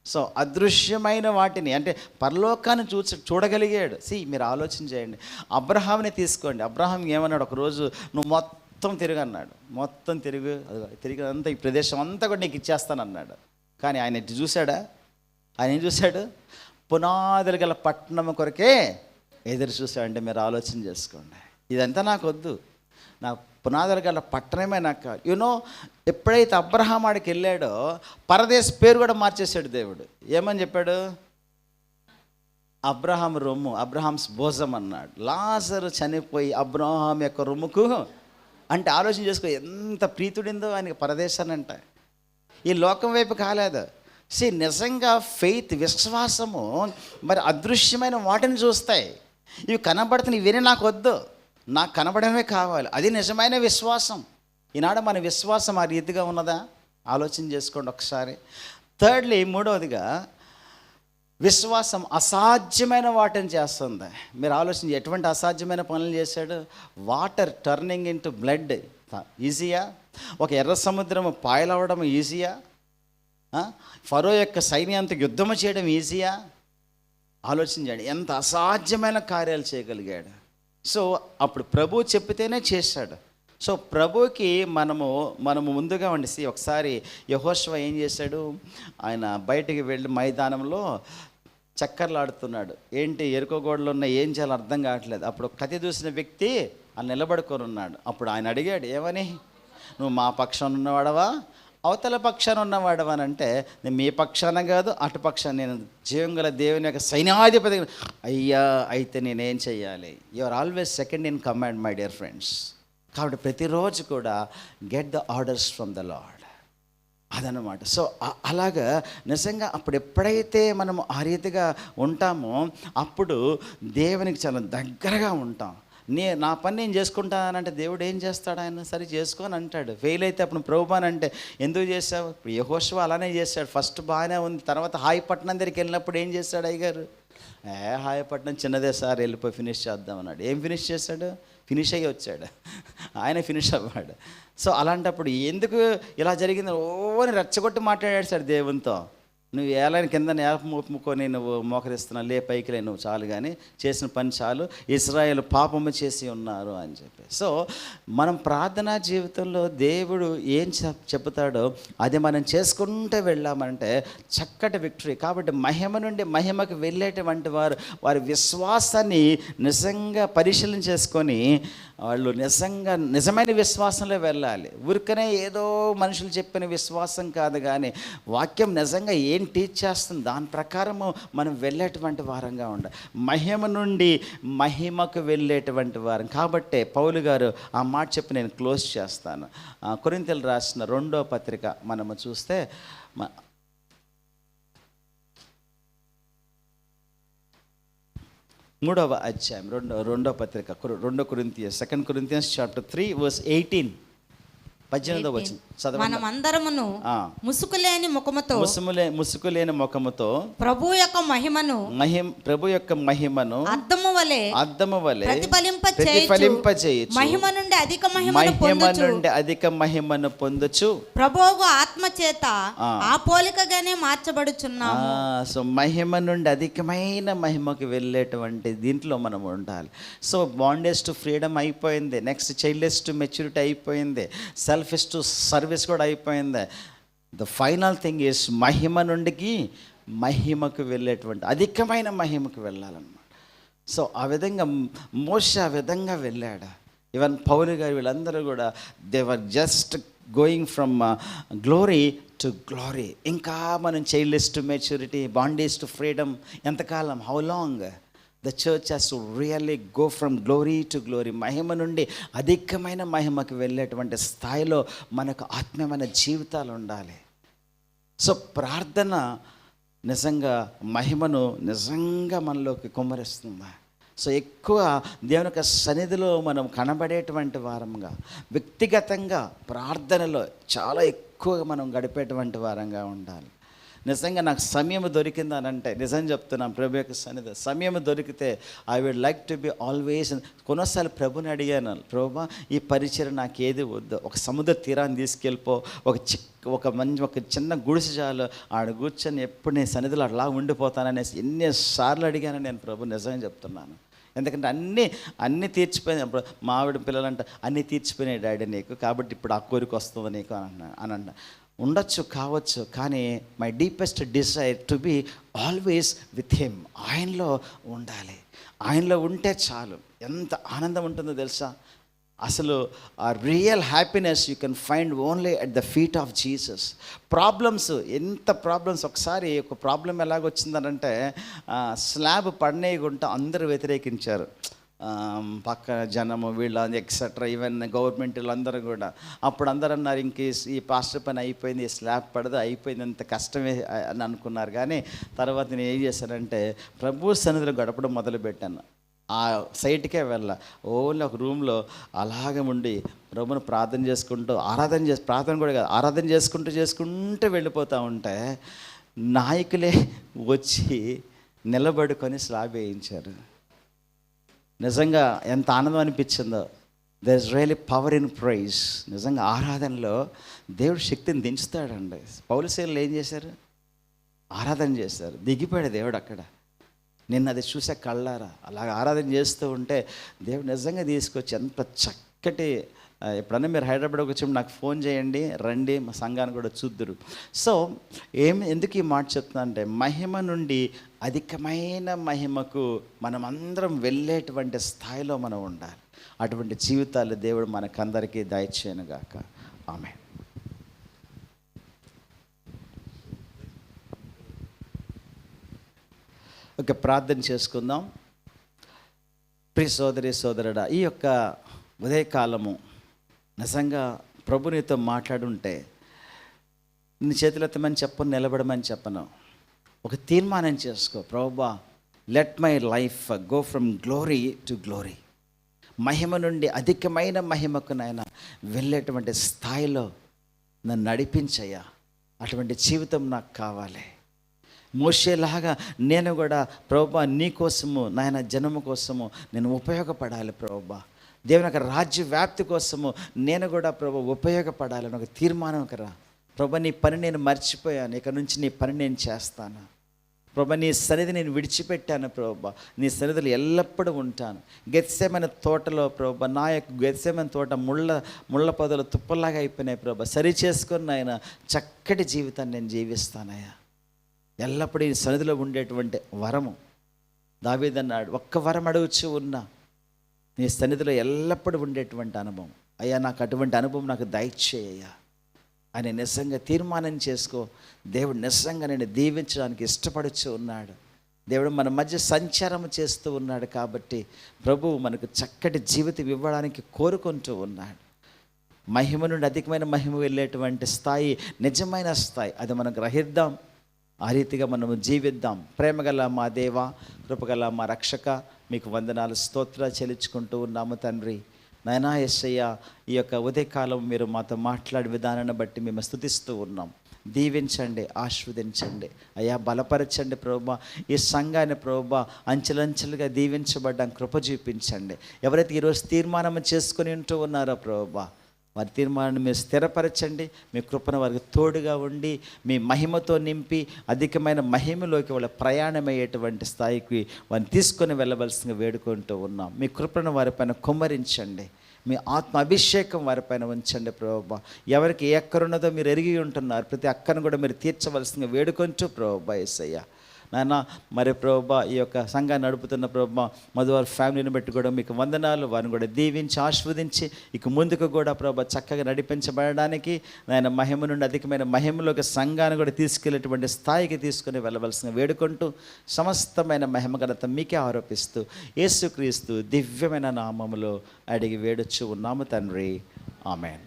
సో అదృశ్యమైన వాటిని అంటే పరలోకాన్ని చూడగలిగాడు. మీరు ఆలోచన చేయండి. అబ్రహాంని తీసుకోండి. అబ్రహాం ఏమన్నాడు? ఒకరోజు నువ్వు మొత్తం తిరుగు అన్నాడు. మొత్తం తిరిగినంతా ఈ ప్రదేశం అంతా కూడా నీకు ఇచ్చేస్తానన్నాడు. కానీ ఆయన చూశాడా? ఆయన ఏం చూశాడు? పునాదులు గల పట్టణం కొరకే ఎదురు చూశాడంటే మీరు ఆలోచన చేసుకోండి. ఇదంతా నాకు వద్దు, నా పునాదులు గల పట్టణమే నాకు కావాలి. ఎప్పుడైతే అబ్రహాం ఆడికి వెళ్ళాడో పరదేశ పేరు కూడా మార్చేశాడు దేవుడు. ఏమని చెప్పాడు? అబ్రహాం రొమ్ము, అబ్రహాంస్ భోజం అన్నాడు. లాజరు చనిపోయి అబ్రహాం యొక్క రొమ్ముకు అంటే ఆలోచన చేసుకో, ఎంత ప్రీతుడిందో ఆయనకి పరదేశానంట. ఈ లోకం వైపు కాలేదు. నిజంగా ఫెయిత్, విశ్వాసము మరి అదృశ్యమైన వాటిని చూస్తాయి. ఇవి కనబడుతున్నాయి, ఇవన్నీ నాకు వద్దు, నాకు కనబడమే కావాలి. అది నిజమైన విశ్వాసం. ఈనాడు మన విశ్వాసం ఆ రీతిగా ఉన్నదా? ఆలోచన చేసుకోండి ఒకసారి. థర్డ్లీ, మూడవదిగా, విశ్వాసం అసాధ్యమైన వాటిని చేస్తుంది. మీరు ఆలోచించి, ఎటువంటి అసాధ్యమైన పనులు చేశాడు? వాటర్ టర్నింగ్ ఇంటూ బ్లడ్ ఈజీయా? ఒక ఎర్ర సముద్రము పాయలవడం ఈజీయా? ఫరో యొక్క సైన్యంతో యుద్ధము చేయడం ఈజీయా? ఆలోచించండి, ఎంత అసాధ్యమైన కార్యాలు చేయగలిగాడు. సో అప్పుడు ప్రభు చెప్పితేనే చేశాడు. సో ప్రభుకి మనము ముందుగా ఉండి ఒకసారి యెహోషువ ఏం చేశాడు? ఆయన బయటికి వెళ్ళి మైదానంలో చక్కర్లాడుతున్నాడు. ఏంటి, ఎరుకో గోడలో ఉన్న ఏం చేయాలో అర్థం కావట్లేదు. అప్పుడు కత్తి దూసిన వ్యక్తి ఆయన నిలబడుకొని ఉన్నాడు. అప్పుడు ఆయన అడిగాడు, ఏమని? నువ్వు మా పక్షాన ఉన్నవాడవా, అవతల పక్షాన ఉన్నవాడవా అని అంటే, నేను మీ పక్షాన కాదు, అటు పక్షాన, నేను జీవం గల దేవుని యొక్క సైన్యాధిపతి. అయ్యా, అయితే నేనేం చెయ్యాలి? You are always second in command my dear friends. కాబట్టి ప్రతిరోజు కూడా get the orders from the Lord, అదనమాట. సో అలాగా నిజంగా అప్పుడు ఎప్పుడైతే మనం ఆ రీతిగా ఉంటామో అప్పుడు దేవునికి చాలా దగ్గరగా ఉంటాం. నా పని నేను చేసుకుంటానంటే దేవుడు ఏం చేస్తాడు? ఆయన సరే చేసుకొని అంటాడు. ఫెయిల్ అయితే అప్పుడు ప్రభువా అంటే, ఎందుకు చేసావు? ఇప్పుడు యెహోషువ అలానే చేశాడు. ఫస్ట్ బాగానే ఉంది, తర్వాత హాయిపట్నం దగ్గరికి వెళ్ళినప్పుడు ఏం చేశాడు అయ్యగారు? హాయిపట్నం చిన్నదే సార్, వెళ్ళిపోయి ఫినిష్ చేద్దాం అన్నాడు. ఏం ఫినిష్ చేశాడు? ఫినిష్ అయ్యి వచ్చాడు, ఆయన ఫినిష్ అవ్వాడు. సో అలాంటప్పుడు ఎందుకు ఇలా జరిగింది ఓని రెచ్చగొట్టి మాట్లాడాడు సార్ దేవునితో. నువ్వు ఏలైన కింద నేల మోపుకొని నువ్వు మోకరిస్తున్నావు, లే పైకి లే, నువ్వు చాలు, కానీ చేసిన పని చాలు, ఇశ్రాయేలు పాపము చేసి ఉన్నారు అని చెప్పి. సో మనం ప్రార్థనా జీవితంలో దేవుడు ఏం చెప్తాడో అది మనం చేసుకుంటూ వెళ్ళామంటే చక్కటి విక్టరీ. కాబట్టి మహిమ నుండి మహిమకు వెళ్ళేటువంటి వారి విశ్వాసాన్ని నిజంగా పరిశీలన చేసుకొని వాళ్ళు నిజమైన విశ్వాసంలో వెళ్ళాలి. ఊరికనే ఏదో మనుషులు చెప్పిన విశ్వాసం కాదు, కానీ వాక్యం నిజంగా ఏం టీచ్ చేస్తుంది దాని ప్రకారము మనం వెళ్ళేటువంటి వారంగా ఉండాలి. మహిమ నుండి మహిమకు వెళ్ళేటువంటి వారం. కాబట్టే పౌలు గారు ఆ మాట చెప్పి నేను క్లోజ్ చేస్తాను. కొరింథీయులకు రాసిన 2వ పత్రిక మనము చూస్తే 3వ అధ్యాయం 2వ పత్రిక 2 కొరింథియన్స్ 2 కొరింథియన్స్ చాప్టర్ 3 వర్స్ 18 18వ వచనం చదవండి. మనమందరమును ముసుకులేని ముసుకులేని ముఖముతో ప్రభు యొక్క మహిమను అద్దము వలె ప్రతిఫలింపచేయుచు మహిమ నుండి అధిక మహిమను పొందుచు ప్రభువు ఆత్మ చేత ఆ పోలికగానే మార్చబడుచున్నాము. సో మహిమ నుండి అధికమైన మహిమకు వెళ్ళేటువంటి దీంట్లో మనం ఉండాలి. సో బాండేజ్ టు ఫ్రీడమ్ అయిపోయింది, నెక్స్ట్ చైల్డ్లెస్ టు మెచ్యూరిటీ అయిపోయింది, సెల్ఫిష్ టు సర్వీస్ కూడా అయిపోయింది. ద ఫైనల్ థింగ్ ఈస్ మహిమ నుండికి మహిమకు వెళ్ళేటువంటి అధికమైన మహిమకు వెళ్ళాలన్నమాట. సో ఆ విధంగా మోషే ఆ విధంగా వెళ్ళాడు. ఈవెన్ పౌలు గారు వీళ్ళందరూ కూడా they were just going from glory to glory. ఇంకా మనం childless to maturity, bondage to freedom ఎంతకాలం? How long? The church has to really go from glory to glory. మహిమ నుండి అధికమైన మహిమకు వెళ్ళేటువంటి స్థాయిలో మనకు ఆత్మీయమైన జీవితాలు ఉండాలి. సో ప్రార్థన నిజంగా మహిమను నిజంగా మనలోకి కుమ్మరిస్తుందా? సో ఎక్కువ దేవుని యొక్క సన్నిధిలో మనం కనబడేటువంటి వారంగా, వ్యక్తిగతంగా ప్రార్థనలో చాలా ఎక్కువగా మనం గడిపేటువంటి వారంగా ఉండాలి. నిజంగా నాకు సమయం దొరికిందని అంటే నిజం చెప్తున్నాను, ప్రభు యొక్క సన్నిధి సమయం దొరికితే I would like to be always. కొన్నిసార్లు ప్రభుని అడిగాను, ప్రభు ఈ పరిచయం నాకు ఏది వద్దు, ఒక సముద్ర తీరాన్ని తీసుకెళ్ళిపో, ఒక చిన్న గుడిసె చాలు, ఆడ కూర్చొని ఎప్పుడు నేను సన్నిధిలో అలా ఉండిపోతాననేసి ఎన్నిసార్లు అడిగాను నేను ప్రభు. నిజంగా చెప్తున్నాను, ఎందుకంటే అన్నీ తీర్చిపోయినాయి. అప్పుడు మా ఆవిడ పిల్లలంట అన్నీ తీర్చిపోయినాయి డాడీ నీకు, కాబట్టి ఇప్పుడు ఆ కోరిక వస్తుంది నీకు అని అన్న. ఉండొచ్చు, కావచ్చు, కానీ my deepest desire to be always with him. ఆయనలో ఉండాలి. ఆయనలో ఉంటే చాలు. ఎంత ఆనందం ఉంటుందో తెలుసా? అసలు ఆ real happiness you can find only at the feet of Jesus. Problems, ఎంత ప్రాబ్లమ్స్, ఒకసారి ఒక ప్రాబ్లం ఎలాగొచ్చిందనంటే స్లాబ్ పడనేయకుండా అందరూ వ్యతిరేకించారు. పక్క జనము వీళ్ళ ఎక్సెట్రా, ఈవెన్ గవర్నమెంట్ వీళ్ళందరూ కూడా. అప్పుడు అందరూ అన్నారు ఇంక ఈ పాస్టర్ పని అయిపోయింది, ఈ స్లాబ్ పడదు, అయిపోయింది, అంత కష్టమే అని అనుకున్నారు. కానీ తర్వాత నేను ఏం చేశానంటే ప్రభు సన్నిధిలో గడపడం మొదలుపెట్టాను. ఆ సైట్కే వెళ్ళా, ఓన్లీ ఒక రూమ్లో అలాగే ఉండి ప్రభుని ప్రార్థన చేసుకుంటూ ప్రార్థన కూడా కాదు, ఆరాధన చేసుకుంటూ వెళ్ళిపోతూ ఉంటే నాయకులే వచ్చి నిలబడుకొని స్లాబ్ వేయించారు. నిజంగా ఎంత ఆనందం అనిపించిందో. There is really power in praise. నిజంగా ఆరాధనలో దేవుడు శక్తిని దించుతాడండి. పౌలుసేనులు ఏం చేశారు? ఆరాధన చేశారు, దిగిపోయాడు దేవుడు అక్కడ. నిన్న అది చూసే కళ్ళారా అలాగ ఆరాధన చేస్తూ ఉంటే దేవుడు నిజంగా తీసుకొచ్చి ఎంత చక్కటి, ఎప్పుడన్నా మీరు హైదరాబాద్కి వచ్చి నాకు ఫోన్ చేయండి, రండి, మా సంఘాన్ని కూడా చూద్దురు. సో ఎందుకు ఈ మాట చెప్తున్నా అంటే మహిమ నుండి అధికమైన మహిమకు మనం అందరం వెళ్ళేటువంటి స్థాయిలో మనం ఉండాలి. అటువంటి జీవితాలు దేవుడు మనకందరికీ దయచేయనుగాక. ఆమేన్. ఒక ప్రార్థన చేసుకుందాం. ప్రియ సోదరి సోదరుడా, ఈ యొక్క ఉదయకాలము నిజంగా ప్రభు నీతో మాట్లాడుంటే నీ చేతులెత్తమని చెప్పను, నిలబడమని చెప్పను. ఒక తీర్మానం చేసుకో, ప్రభువా let my life go from glory to glory. మహిమ నుండి అధికమైన మహిమకు నాయన వెళ్ళేటువంటి స్థాయిలో నన్ను నడిపించయ్యా. అటువంటి జీవితం నాకు కావాలి. మోషేలాగా నేను కూడా ప్రభువా నీ కోసము నాయన జనము కోసము నేను ఉపయోగపడాలి. ప్రభువా దేవుని యొక్క రాజ్య వ్యాప్తి కోసము నేను కూడా ప్రభు ఉపయోగపడాలని ఒక తీర్మానం కరా. ప్రభు నీ పని నేను మర్చిపోయాను, ఇక నుంచి నీ పని నేను చేస్తాను. ప్రభు నీ సన్నిధి నేను విడిచిపెట్టాను. ప్రభు నీ సన్నిధిలో ఎల్లప్పుడూ ఉంటాను. గెత్సేమని తోటలో ప్రభు నా యొక్క గెత్సేమని తోట ముళ్ళ పొదలు తుప్పలాగా అయిపోయినాయి. ప్రభు సరి చేసుకొని ఆయన చక్కటి జీవితాన్ని నేను జీవిస్తానయ్యా. ఎల్లప్పుడూ ఈ సన్నిధిలో ఉండేటువంటి వరము. దావీదన్నాడు, ఒక్క వరం అడుగుచూ ఉన్నా నీ సన్నిధిలో ఎల్లప్పుడూ ఉండేటువంటి అనుభవం. అయ్యా నాకు అటువంటి అనుభవం నాకు దయచేయ్యా అని నిజంగా తీర్మానం చేసుకో. దేవుడు నిజంగా నేను దీవించడానికి ఇష్టపడుచు ఉన్నాడు. దేవుడు మన మధ్య సంచారం చేస్తూ ఉన్నాడు. కాబట్టి ప్రభువు మనకు చక్కటి జీవితం ఇవ్వడానికి కోరుకుంటూ ఉన్నాడు. మహిమ నుండి అధికమైన మహిమ వెళ్ళేటువంటి స్థాయి నిజమైన స్థాయి, అది మనం గ్రహిద్దాం. ఆ రీతిగా మనము జీవిద్దాం. ప్రేమగల మా దేవ, కృపగల మా రక్షక, మీకు వందనాలు స్తోత్రాలు చెల్లించుకుంటూ ఉన్నాము తండ్రి. నాయనా యేసయ్య, ఈ యొక్క ఉదయకాలం మీరు మాతో మాట్లాడే విధానాన్ని బట్టి మేము స్తుతిస్తూ ఉన్నాం. దీవించండి, ఆశీర్వదించండి అయ్యా, బలపరచండి ప్రభువా. ఈ సంఘాన్ని ప్రభువా అంచెలంచెలుగా దీవించబడ్డాం, కృప చూపించండి. ఎవరైతే ఈరోజు తీర్మానం చేసుకుని ఉంటూ ఉన్నారో ప్రభువా, వారి తీర్మానాన్ని మీరు స్థిరపరచండి. మీ కృపను వారికి తోడుగా ఉండి మీ మహిమతో నింపి అధికమైన మహిమలోకి వాళ్ళ ప్రయాణమయ్యేటువంటి స్థాయికి వారిని తీసుకొని వెళ్ళవలసిందిగా వేడుకుంటూ ఉన్నాం. మీ కృపను వారిపైన కుమ్మరించండి. మీ ఆత్మ అభిషేకం వారిపైన ఉంచండి ప్రభువా. ఎవరికి ఏ అక్కరున్నదో మీరు ఎరిగి ఉంటున్నారు. ప్రతి అక్కను కూడా మీరు తీర్చవలసిందిగా వేడుకుంటూ ప్రభువా యేసయ్య. నాయన మరి ప్రభువా ఈ యొక్క సంఘాన్ని నడుపుతున్న ప్రభువా మధువారి ఫ్యామిలీని బట్టి కూడా మీకు వందనాలు. వారిని కూడా దీవించి ఆస్వాదించి ఇక ముందుకు కూడా ప్రభువా చక్కగా నడిపించబడడానికి నాయన మహిమ నుండి అధికమైన మహిమలోకి సంఘాన్ని కూడా తీసుకెళ్లేటువంటి స్థాయికి తీసుకుని వెళ్ళవలసిన వేడుకుంటూ సమస్తమైన మహిమ ఘనత మీకే ఆరోపిస్తూ యేసుక్రీస్తు దివ్యమైన నామములో అడిగి వేడుచు ఉన్నాము తండ్రి. ఆమేన్.